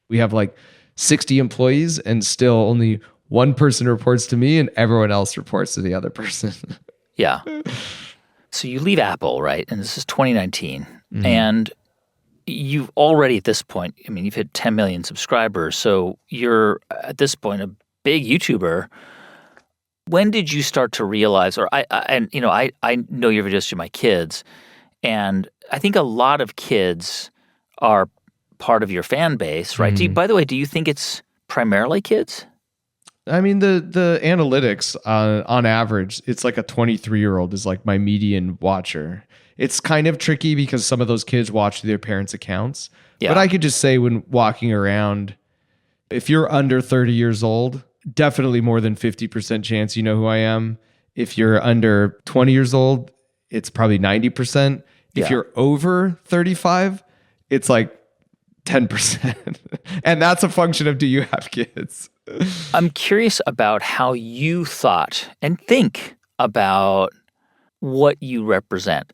we have like 60 employees and still only one person reports to me and everyone else reports to the other person. Yeah. So you leave Apple, right? And this is 2019. And you've already at this point, I mean, you've hit 10 million subscribers. So you're at this point a big YouTuber. When did you start to realize, or I know your videos to my kids, and I think a lot of kids are part of your fan base, right? By the way, do you think it's primarily kids? I mean, the analytics on average, it's like a 23-year-old is like my median watcher. It's kind of tricky because some of those kids watch their parents' accounts. Yeah. But I could just say when walking around, if you're under 30 years old, definitely more than 50% chance you know who I am. If you're under 20 years old, it's probably 90%. If you're over 35, it's like 10%. And that's a function of, do you have kids? I'm curious about how you thought and think about what you represent.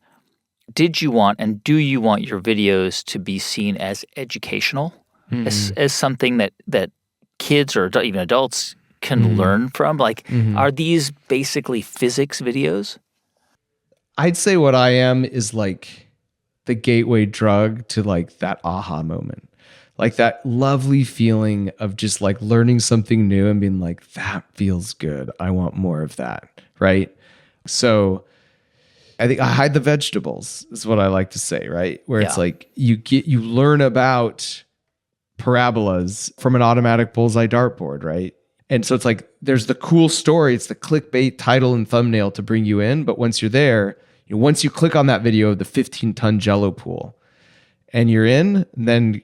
Did you want and do you want your videos to be seen as educational, as something that kids or even adults can learn from? Like, are these basically physics videos? I'd say what I am is like the gateway drug to like that aha moment. Like that lovely feeling of just like learning something new and being like, that feels good. I want more of that, right? So I think I hide the vegetables is what I like to say, right? Where it's like you learn about parabolas from an automatic bullseye dartboard, right? And so it's like there's the cool story, it's the clickbait title and thumbnail to bring you in, but once you're there, once you click on that video of the 15-ton Jello pool and you're in, then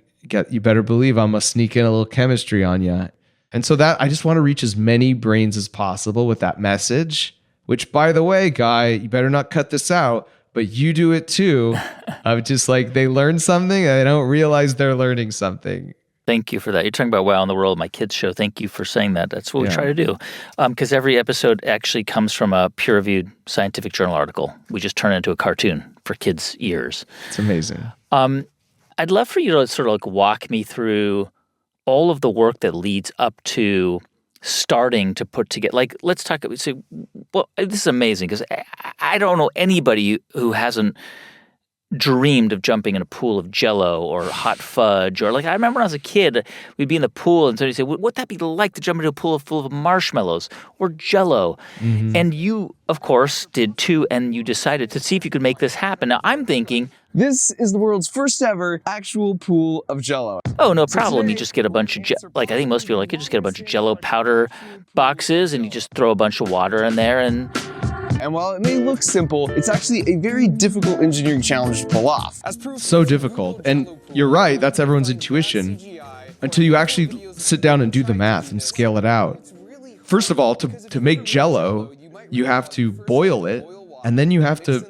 you better believe I'm gonna sneak in a little chemistry on you. And so that I just want to reach as many brains as possible with that message, which by the way, Guy, you better not cut this out, but you do it too. Of just like they learn something and they don't realize they're learning something. Thank you for that. You're talking about Wow in the World, my kids' show. Thank you for saying that. That's what we try to do. Because every episode actually comes from a peer-reviewed scientific journal article. We just turn it into a cartoon for kids' ears. It's amazing. I'd love for you to sort of like walk me through all of the work that leads up to starting to put together. Like, let's talk. So, well, this is amazing because I don't know anybody who hasn't dreamed of jumping in a pool of Jell-O or hot fudge, or like I remember when I was a kid, we'd be in the pool and somebody said, "What'd that be like to jump into a pool full of marshmallows or Jell-O?" And you, of course, did too, and you decided to see if you could make this happen. Now I'm thinking, This is the world's first ever actual pool of Jell-O. oh, no problem. You just get a bunch of like I think most people like you just get a bunch of Jell-O powder boxes, and you just throw a bunch of water in there and. And while it may look simple, it's actually a very difficult engineering challenge to pull off. So difficult. And you're right, that's everyone's intuition until you actually sit down and do the math and scale it out. First of all, to make Jell-O, you have to boil it and then you have to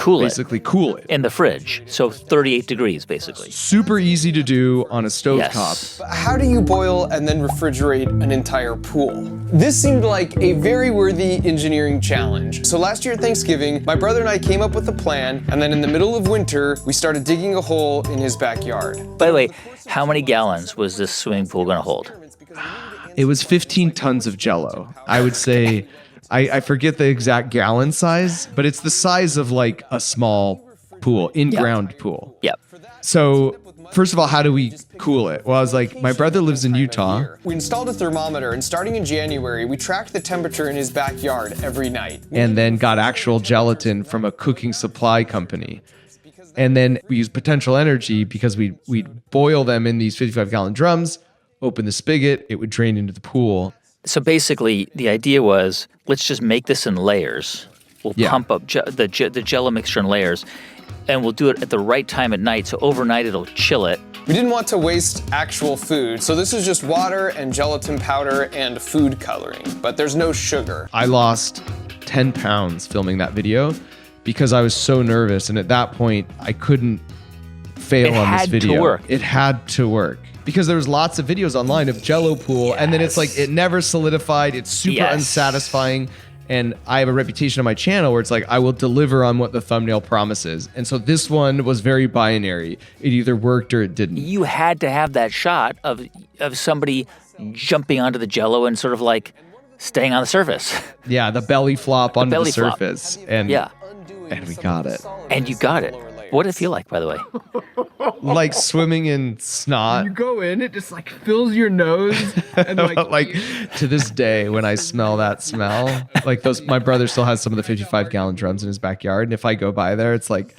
basically cool it in the fridge. So 38 degrees, basically. Super easy to do on a stovetop. Yes. But how do you boil and then refrigerate an entire pool? This seemed like a very worthy engineering challenge. So last year at Thanksgiving, my brother and I came up with a plan, and then in the middle of winter, we started digging a hole in his backyard. By the way, how many gallons was this swimming pool going to hold? It was 15 tons of Jell-O. I would say, I forget the exact gallon size, but it's the size of like a small pool, in-ground pool. Yep. So first of all, how do we cool it? Well, I was like, my brother lives in Utah. We installed a thermometer, and starting in January, we tracked the temperature in his backyard every night. And then got actual gelatin from a cooking supply company. And then we used potential energy because we'd boil them in these 55-gallon drums, open the spigot, it would drain into the pool. So basically, the idea was, let's just make this in layers. We'll pump up the Jell-O mixture in layers, and we'll do it at the right time at night. So overnight, it'll chill it. We didn't want to waste actual food, so this is just water and gelatin powder and food coloring, but there's no sugar. I lost 10 pounds filming that video because I was so nervous. And at that point, I couldn't fail on this video. It had to work. It had to work. Because there was lots of videos online of Jell-O pool, and then it's like it never solidified. It's super unsatisfying. And I have a reputation on my channel where it's like I will deliver on what the thumbnail promises. And so this one was very binary. It either worked or it didn't. You had to have that shot of somebody jumping onto the Jell-O and sort of like staying on the surface. Yeah, the belly flop onto the surface. And we got it. And you got it. What did it feel like, by the way? Like swimming in snot. You go in, it just like fills your nose, and like to this day when I smell that smell, like my brother still has some of the 55-gallon drums in his backyard, and if I go by there, it's like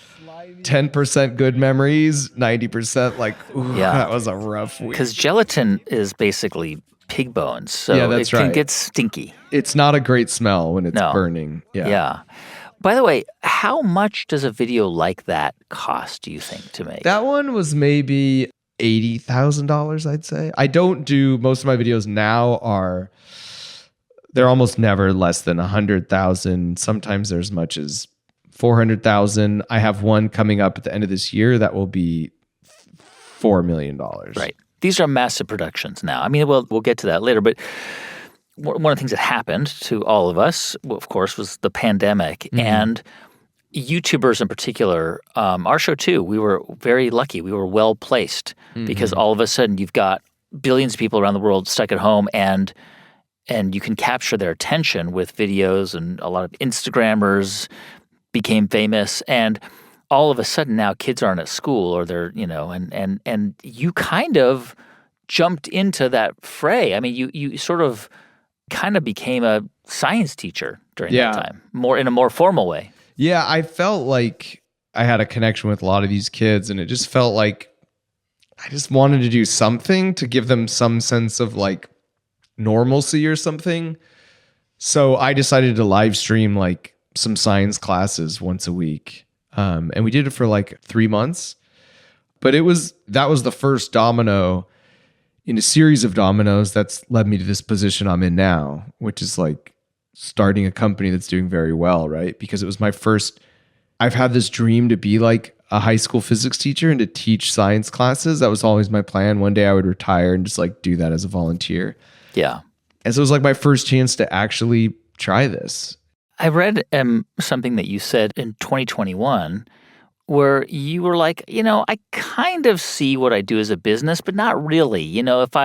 10% good memories, 90% like, ooh, that was a rough week. Because gelatin is basically pig bones, so it can get stinky. It's not a great smell when it's burning. Yeah. By the way, how much does a video like that cost, do you think, to make? That one was maybe $80,000, I'd say. I don't do, most of my videos now they're almost never less than 100,000. Sometimes there's as much as 400,000. I have one coming up at the end of this year that will be $4 million. Right. These are massive productions now. I mean, we'll get to that later, but one of the things that happened to all of us, of course, was the pandemic. And YouTubers in particular, our show too, we were very lucky. We were well placed because all of a sudden you've got billions of people around the world stuck at home, and you can capture their attention with videos, and a lot of Instagrammers became famous. And all of a sudden now kids aren't at school, or they're, and you kind of jumped into that fray. I mean, you sort of kind of became a science teacher during that time, in a more formal way. Yeah, I felt like I had a connection with a lot of these kids, and it just felt like I just wanted to do something to give them some sense of like normalcy or something. So I decided to live stream like some science classes once a week. And we did it for like 3 months. But that was the first domino in a series of dominoes that's led me to this position I'm in now, which is like starting a company that's doing very well, right? Because it was I've had this dream to be like a high school physics teacher and to teach science classes. That was always my plan. One day I would retire and just like do that as a volunteer. Yeah. And so it was like my first chance to actually try this. I read something that you said in 2021 where you were like, I kind of see what I do as a business, but not really. If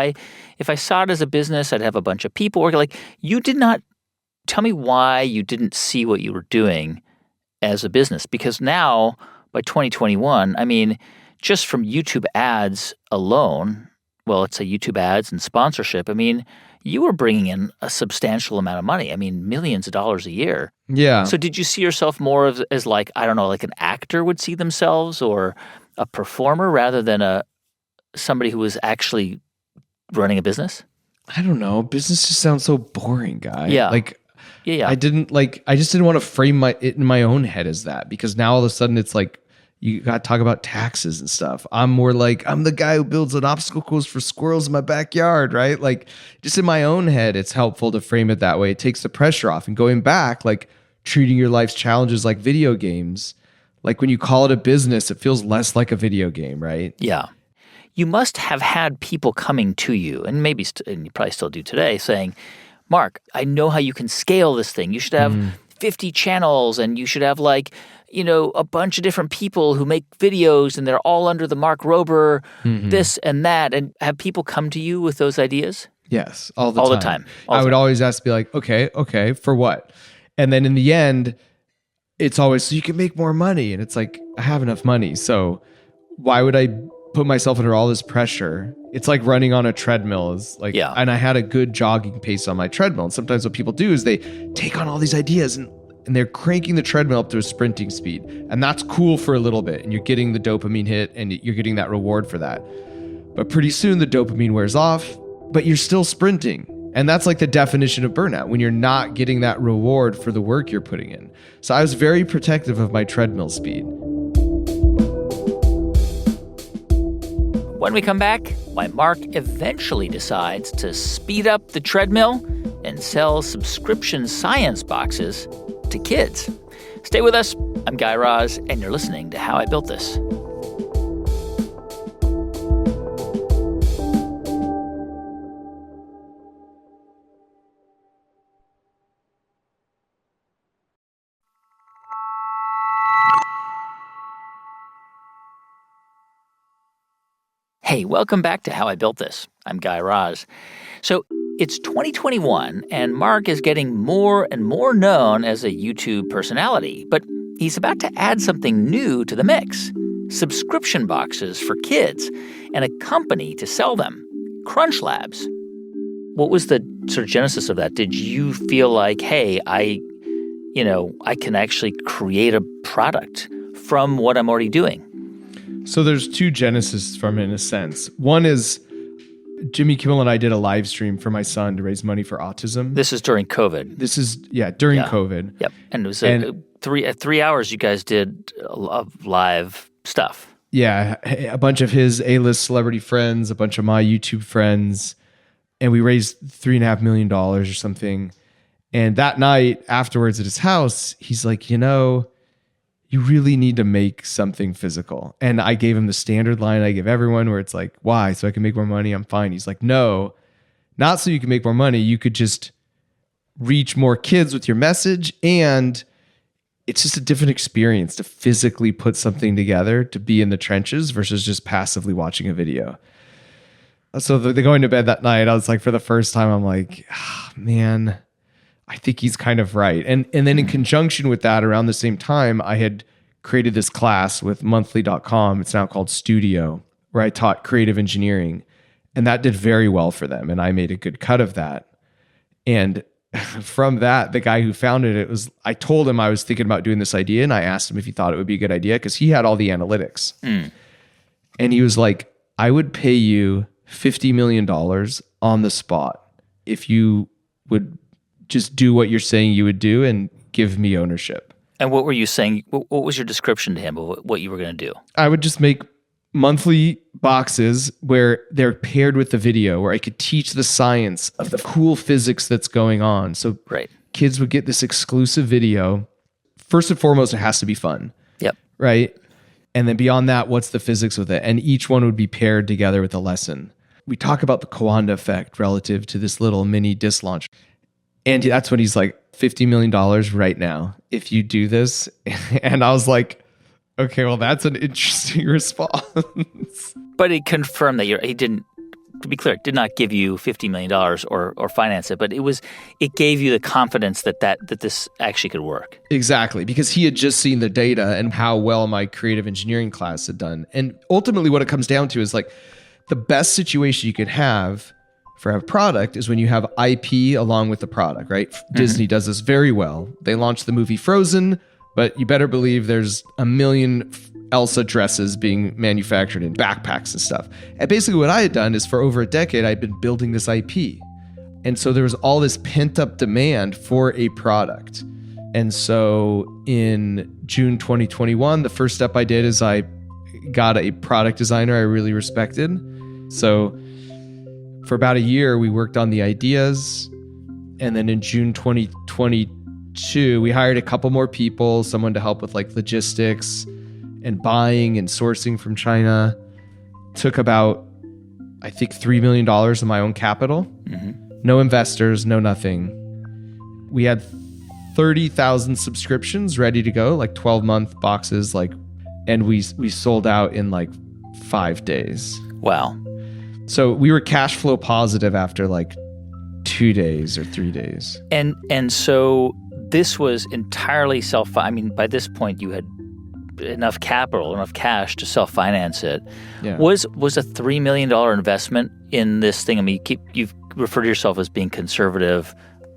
I saw it as a business, I'd have a bunch of people working. Like, you did not tell me why you didn't see what you were doing as a business, because now by 2021, I mean, just from YouTube ads alone, well, let's say YouTube ads and sponsorship, I mean, you were bringing in a substantial amount of money. I mean, millions of dollars a year. Yeah. So did you see yourself more as like, I don't know, like an actor would see themselves, or a performer rather than somebody who was actually running a business? I don't know. Business just sounds so boring, guy. Yeah. Like, Yeah. I just didn't want to frame it in my own head as that, because now all of a sudden it's like, you got to talk about taxes and stuff. I'm more like, I'm the guy who builds an obstacle course for squirrels in my backyard, right? Like, just in my own head, it's helpful to frame it that way. It takes the pressure off. And going back, like treating your life's challenges like video games, like when you call it a business, it feels less like a video game, right? Yeah. You must have had people coming to you, and maybe and you probably still do today, saying, Mark, I know how you can scale this thing. You should have 50 channels, and you should have a bunch of different people who make videos, and they're all under the Mark Rober, this and that. And have people come to you with those ideas? Yes, all the time. I would always ask, be like, okay, for what? And then in the end, it's always, so you can make more money. And it's like, I have enough money. So why would I put myself under all this pressure? It's like running on a treadmill and I had a good jogging pace on my treadmill. And sometimes what people do is they take on all these ideas and they're cranking the treadmill up to a sprinting speed. And that's cool for a little bit. And you're getting the dopamine hit and you're getting that reward for that. But pretty soon the dopamine wears off, but you're still sprinting. And that's like the definition of burnout, when you're not getting that reward for the work you're putting in. So I was very protective of my treadmill speed. When we come back, why Mark eventually decides to speed up the treadmill and sell subscription science boxes to kids. Stay with us. I'm Guy Raz, and you're listening to How I Built This. Hey, welcome back to How I Built This. I'm Guy Raz. So it's 2021, and Mark is getting more and more known as a YouTube personality, but he's about to add something new to the mix: subscription boxes for kids and a company to sell them, Crunch Labs. What was the sort of genesis of that? Did you feel like, hey, I can actually create a product from what I'm already doing? So there's two genesis from it in a sense. One is Jimmy Kimmel and I did a live stream for my son to raise money for autism. This is during COVID. This is, during COVID. Yep. And it was 3 hours you guys did of live stuff. Yeah. A bunch of his A-list celebrity friends, a bunch of my YouTube friends. And we raised $3.5 million or something. And that night afterwards at his house, he's like, you really need to make something physical. And I gave him the standard line I give everyone where it's like, why? So I can make more money? I'm fine. He's like, no, not so you can make more money. You could just reach more kids with your message. And it's just a different experience to physically put something together, to be in the trenches versus just passively watching a video. So they're going to bed that night. I was like, for the first time, I'm like, man, I think he's kind of right. And then in conjunction with that, around the same time, I had created this class with monthly.com. It's now called Studio, where I taught creative engineering. And that did very well for them. And I made a good cut of that. And from that, the guy who founded it I told him I was thinking about doing this idea. And I asked him if he thought it would be a good idea, because he had all the analytics. And he was like, I would pay you $50 million on the spot if you would just do what you're saying you would do and give me ownership. And what were you saying? What was your description to him of what you were going to do? I would just make monthly boxes where they're paired with the video, where I could teach the science of the cool physics that's going on. So Right. kids would get this exclusive video. First and foremost, it has to be fun. Yep. Right? And then beyond that, what's the physics with it? And each one would be paired together with a lesson. We talk about the Kawanda effect relative to this little mini disc launch. And that's when he's like, $50 million right now if you do this. And I was like, okay, well, that's an interesting response. But he confirmed that he didn't, to be clear, did not give you $50 million or finance it, but it gave you the confidence that this actually could work. Exactly, because he had just seen the data and how well my creative engineering class had done. And ultimately what it comes down to is like the best situation you could have for a product is when you have IP along with the product, right? Mm-hmm. Disney does this very well. They launched the movie Frozen, but you better believe there's a million Elsa dresses being manufactured in backpacks and stuff. And basically what I had done is for over a decade, I'd been building this IP. And so there was all this pent up demand for a product. And so in June 2021, the first step I did is I got a product designer I really respected. So for about a year, we worked on the ideas. And then in June 2022, we hired a couple more people, someone to help with like logistics and buying and sourcing from China. Took about, I think, $3 million of my own capital. Mm-hmm. No investors, no nothing. We had 30,000 subscriptions ready to go, like 12-month boxes, and we sold out in like 5 days. Wow. So we were cash flow positive after like 2 days or 3 days. And so this was entirely I mean, by this point you had enough capital, enough cash to self-finance it. Yeah. Was a $3 million investment in this thing? I mean, you've referred to yourself as being conservative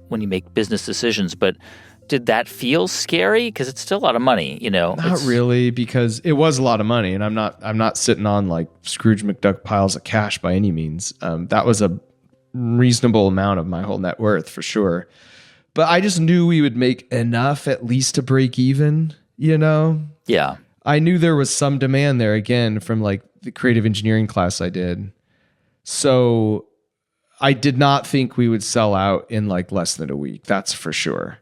when you make business decisions, but did that feel scary? Because it's still a lot of money, you know. Not really, because it was a lot of money, and I'm not sitting on like Scrooge McDuck piles of cash by any means. That was a reasonable amount of my whole net worth for sure. But I just knew we would make enough at least to break even, you know? Yeah. I knew there was some demand there again from like the creative engineering class I did. So I did not think we would sell out in like less than a week. That's for sure.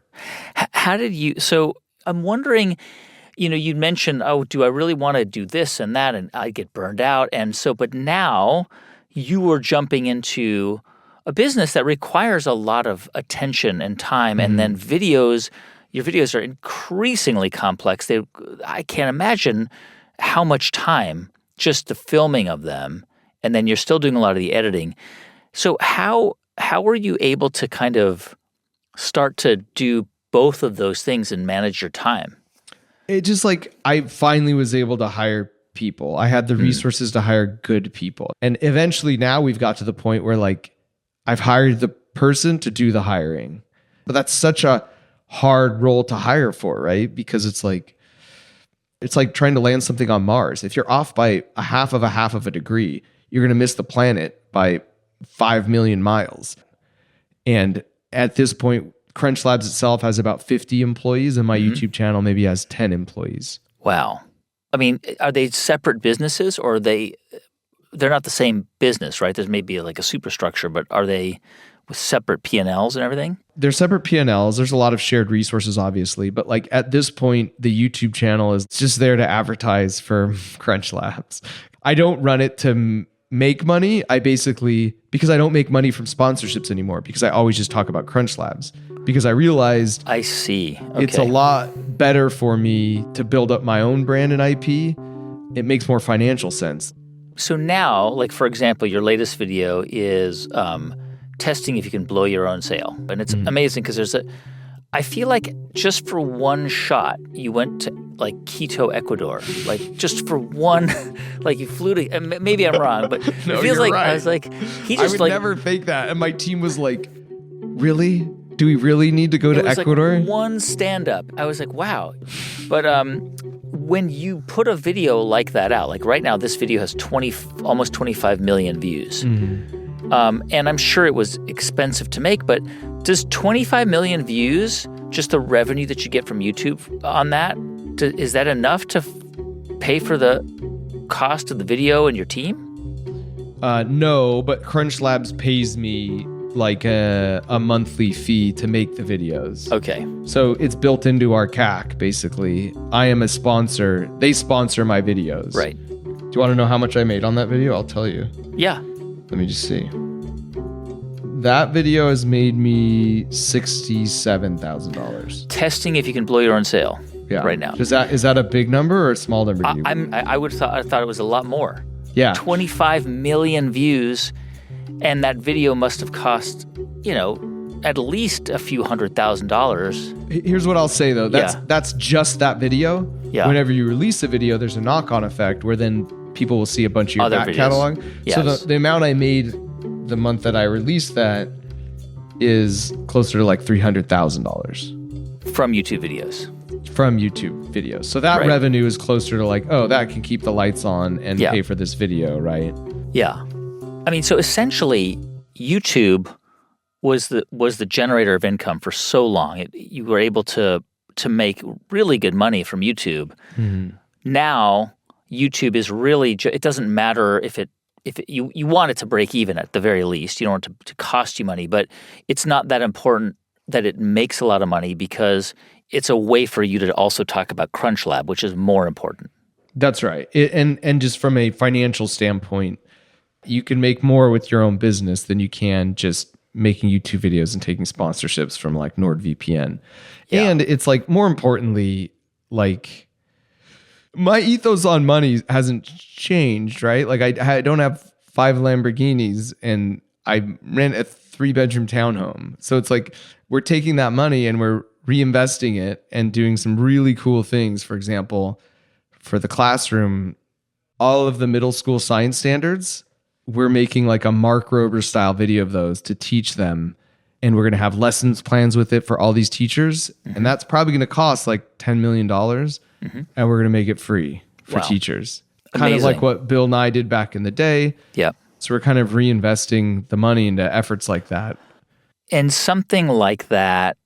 How did you, so I'm wondering, you know, you mentioned, oh, do I really want to do this and that? And I get burned out. And so, but now you were jumping into a business that requires a lot of attention and time. Mm-hmm. And then your videos are increasingly complex. I can't imagine how much time just the filming of them. And then you're still doing a lot of the editing. So how were you able to kind of start to do both of those things and manage your time? It just like, I finally was able to hire people. I had the resources to hire good people. And eventually now we've got to the point where like I've hired the person to do the hiring. But that's such a hard role to hire for, right? Because it's like trying to land something on Mars. If you're off by a half of a degree, you're going to miss the planet by 5 million miles. And at this point, Crunch Labs itself has about 50 employees, and my YouTube channel maybe has 10 employees. Wow. I mean, are they separate businesses, or they're not the same business, right? There's maybe like a superstructure, but are they with separate P&Ls and everything? They're separate P&Ls. There's a lot of shared resources, obviously. But like at this point, the YouTube channel is just there to advertise for Crunch Labs. I don't run it to make money. Because I don't make money from sponsorships anymore, because I always just talk about Crunch Labs. Because I realized I see. Okay. It's a lot better for me to build up my own brand and IP. It makes more financial sense. So now, like for example, your latest video is testing if you can blow your own sail. And it's amazing because I feel like just for one shot, you went to like Quito, Ecuador. Like just for one, like you flew to, maybe I'm wrong, but no, it feels like, right. I was like, he just I would never fake that. And my team was like, really? Do we really need to go to Ecuador? Like one stand-up. I was like, wow. But when you put a video like that out, like right now, this video has almost 25 million views. Mm-hmm. And I'm sure it was expensive to make, but does 25 million views, just the revenue that you get from YouTube on that, is that enough to pay for the cost of the video and your team? No, but Crunch Labs pays me like a monthly fee to make the videos. Okay. So it's built into our CAC, basically. I am a sponsor. They sponsor my videos. Right. Do you want to know how much I made on that video? I'll tell you. Yeah. Let me just see. That video has made me $67,000. Testing if you can blow your own sale. Yeah. Right now. Is that a big number or a small number to you? I thought it was a lot more. Yeah. 25 million views, and that video must have cost, at least a few $100,000. Here's what I'll say though. That's just that video. Yeah. Whenever you release a video, there's a knock-on effect where then people will see a bunch of your Other back videos. catalog. Yes. So the amount I made the month that I released that is closer to like $300,000 From YouTube videos. from YouTube videos. So that Right. revenue is closer to like, oh, that can keep the lights on and Yeah. pay for this video, right? Yeah. I mean, so essentially, YouTube was the generator of income for so long. You were able to make really good money from YouTube. Mm-hmm. Now, YouTube is really it doesn't matter if you want it to break even at the very least. You don't want it to cost you money, but it's not that important that it makes a lot of money because it's a way for you to also talk about Crunch Lab, which is more important. That's right. And just from a financial standpoint, you can make more with your own business than you can just making YouTube videos and taking sponsorships from like NordVPN. Yeah. And it's like, more importantly, like my ethos on money hasn't changed, right? Like I don't have 5 Lamborghinis and I rent a 3-bedroom townhome. So it's like we're taking that money and we're reinvesting it and doing some really cool things. For example, for the classroom, all of the middle school science standards, we're making like a Mark Rober style video of those to teach them. And we're going to have lessons plans with it for all these teachers. Mm-hmm. And that's probably going to cost like $10 million. Mm-hmm. And we're going to make it free for Wow. teachers. Kind of Amazing. like what Bill Nye did back in the day. Yeah. So we're kind of reinvesting the money into efforts like that. And something like that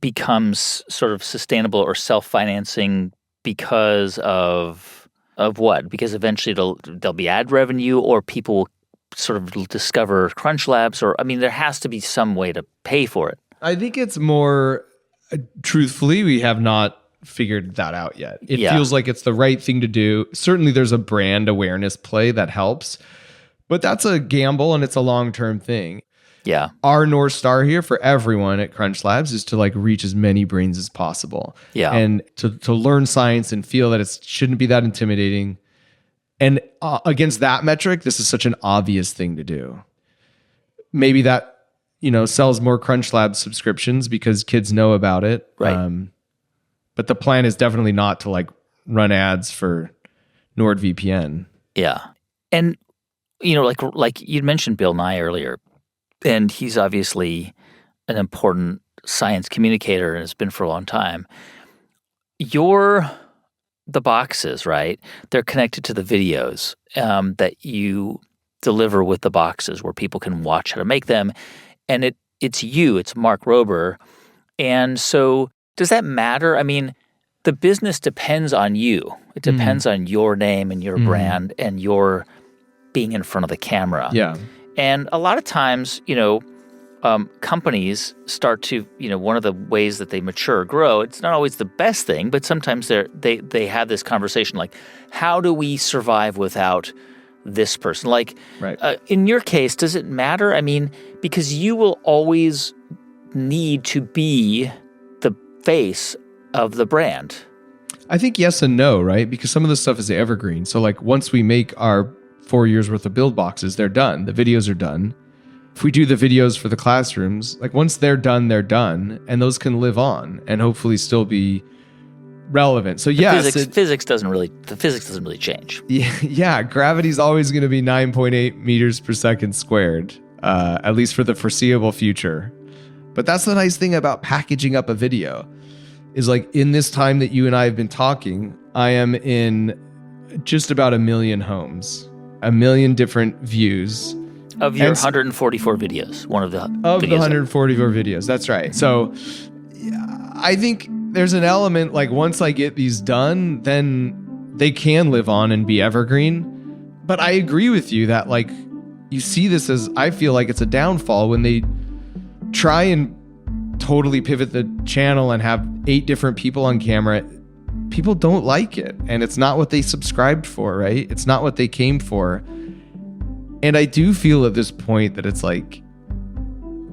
becomes sort of sustainable or self-financing because of what? Because eventually there'll be ad revenue, or people will sort of discover Crunch Labs, or I mean, there has to be some way to pay for it. I think it's more, truthfully, we have not figured that out yet. It Yeah. feels like it's the right thing to do. Certainly there's a brand awareness play that helps, but that's a gamble and it's a long-term thing. Yeah. Our North Star here for everyone at Crunch Labs is to like reach as many brains as possible. Yeah. And to learn science and feel that it shouldn't be that intimidating. And against that metric, this is such an obvious thing to do. Maybe that, sells more Crunch Labs subscriptions because kids know about it. Right. But the plan is definitely not to like run ads for NordVPN. Yeah. And, like you'd mentioned Bill Nye earlier, and he's obviously an important science communicator and has been for a long time. The boxes, right? They're connected to the videos that you deliver with the boxes where people can watch how to make them. And it's Mark Rober. And so does that matter? I mean, the business depends on you. It depends on your name and your brand and your being in front of the camera. Yeah. And a lot of times, companies start to, one of the ways that they mature or grow, it's not always the best thing, but sometimes they have this conversation like, how do we survive without this person? Like, Right. In your case, does it matter? I mean, because you will always need to be the face of the brand. I think yes and no, right? Because some of the stuff is evergreen. So like once we make our 4 years worth of build boxes, they're done. The videos are done. If we do the videos for the classrooms, like once they're done, and those can live on and hopefully still be relevant. So yes, Physics doesn't really change. yeah, gravity's always going to be 9.8 meters per second squared, at least for the foreseeable future. But that's the nice thing about packaging up a video is like in this time that you and I have been talking, I am in just about 1 million homes, 1 million different views. Of your 144 videos, one of the Of videos the 144 videos, that's right. So I think there's an element like once I get these done, then they can live on and be evergreen. But I agree with you that like you see this as, I feel like it's a downfall when they try and totally pivot the channel and have 8 different people on camera. People don't like it, and it's not what they subscribed for, right? It's not what they came for. And I do feel at this point that it's like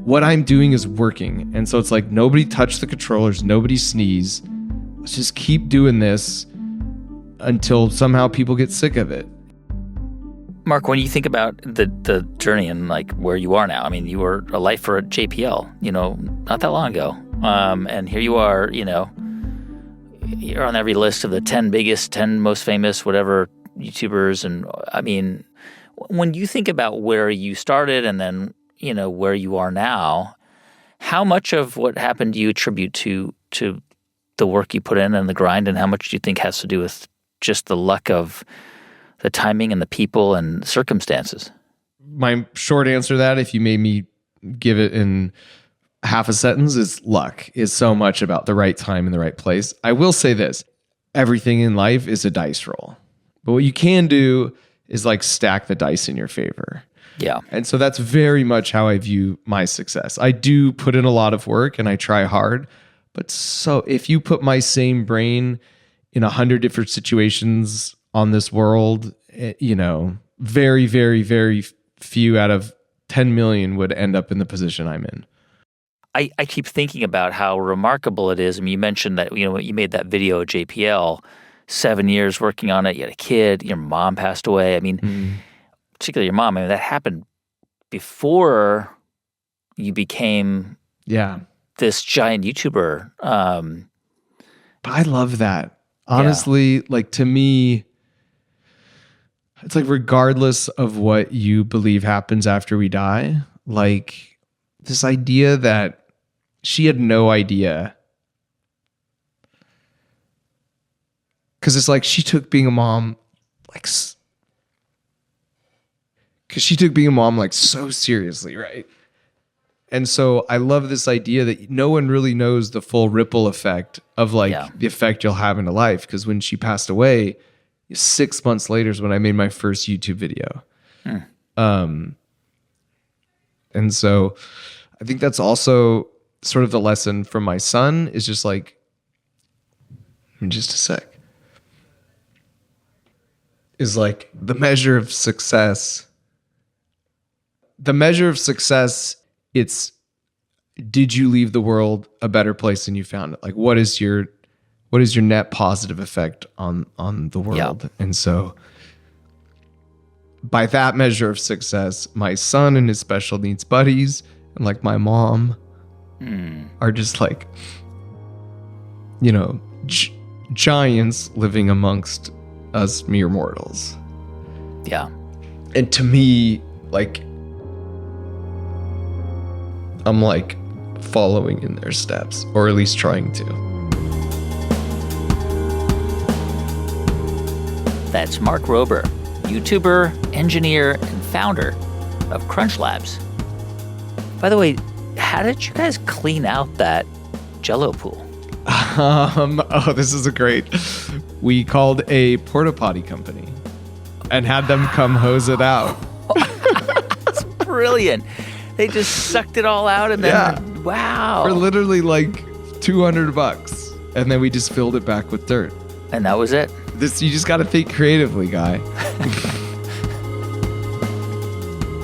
what I'm doing is working. And so it's like, nobody touch the controllers, nobody sneeze. Let's just keep doing this until somehow people get sick of it. Mark, when you think about the journey and like where you are now, I mean, you were a lifer at JPL, not that long ago. And here you are, you're on every list of the 10 biggest, 10 most famous, whatever YouTubers. And I mean, when you think about where you started and then, where you are now, how much of what happened do you attribute to the work you put in and the grind, and how much do you think has to do with just the luck of the timing and the people and circumstances? My short answer to that, if you made me give it in half a sentence, is luck is so much about the right time and the right place. I will say this, everything in life is a dice roll. But what you can do is like stack the dice in your favor. Yeah. And so that's very much how I view my success. I do put in a lot of work and I try hard. But so if you put my same brain in 100 different situations on this world, very, very, very few out of 10 million would end up in the position I'm in. I keep thinking about how remarkable it is. I mean, you mentioned that, you made that video at JPL, 7 years working on it. You had a kid, your mom passed away. I mean, particularly your mom, that happened before you became this giant YouTuber. But I love that. Honestly, like to me, it's like regardless of what you believe happens after we die, like this idea that she had no idea. Because it's like she took being a mom so seriously, right? And so I love this idea that no one really knows the full ripple effect of the effect you'll have into life. Because when she passed away, 6 months later is when I made my first YouTube video. And so I think that's also sort of the lesson from my son is just like, just a sec. Is like the measure of success. The measure of success, it's did you leave the world a better place than you found it? Like what is your net positive effect on the world? And so by that measure of success, my son and his special needs buddies and like my mom are just like, giants living amongst us mere mortals. Yeah. And to me, like, I'm like following in their steps, or at least trying to. That's Mark Rober, YouTuber, engineer, and founder of Crunch Labs. By the way, how did you guys clean out that Jello pool? This is we called a porta potty company and had them come hose it out. That's brilliant. They just sucked it all out and then, wow. For literally like $200. And then we just filled it back with dirt. And that was it. You just got to think creatively, guy.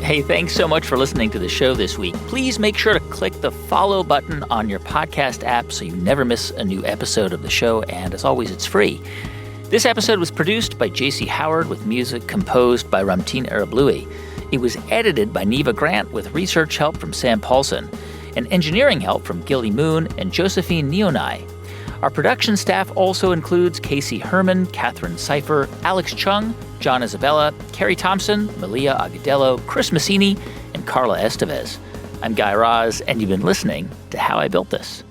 Hey, thanks so much for listening to the show this week. Please make sure to click the follow button on your podcast app so you never miss a new episode of the show. And as always, it's free. This episode was produced by J.C. Howard with music composed by Ramtin Arablouei. It was edited by Neva Grant with research help from Sam Paulson and engineering help from Gilly Moon and Josephine Neonai. Our production staff also includes Casey Herman, Catherine Seifer, Alex Chung, John Isabella, Carrie Thompson, Malia Agudelo, Chris Massini, and Carla Estevez. I'm Guy Raz, and you've been listening to How I Built This.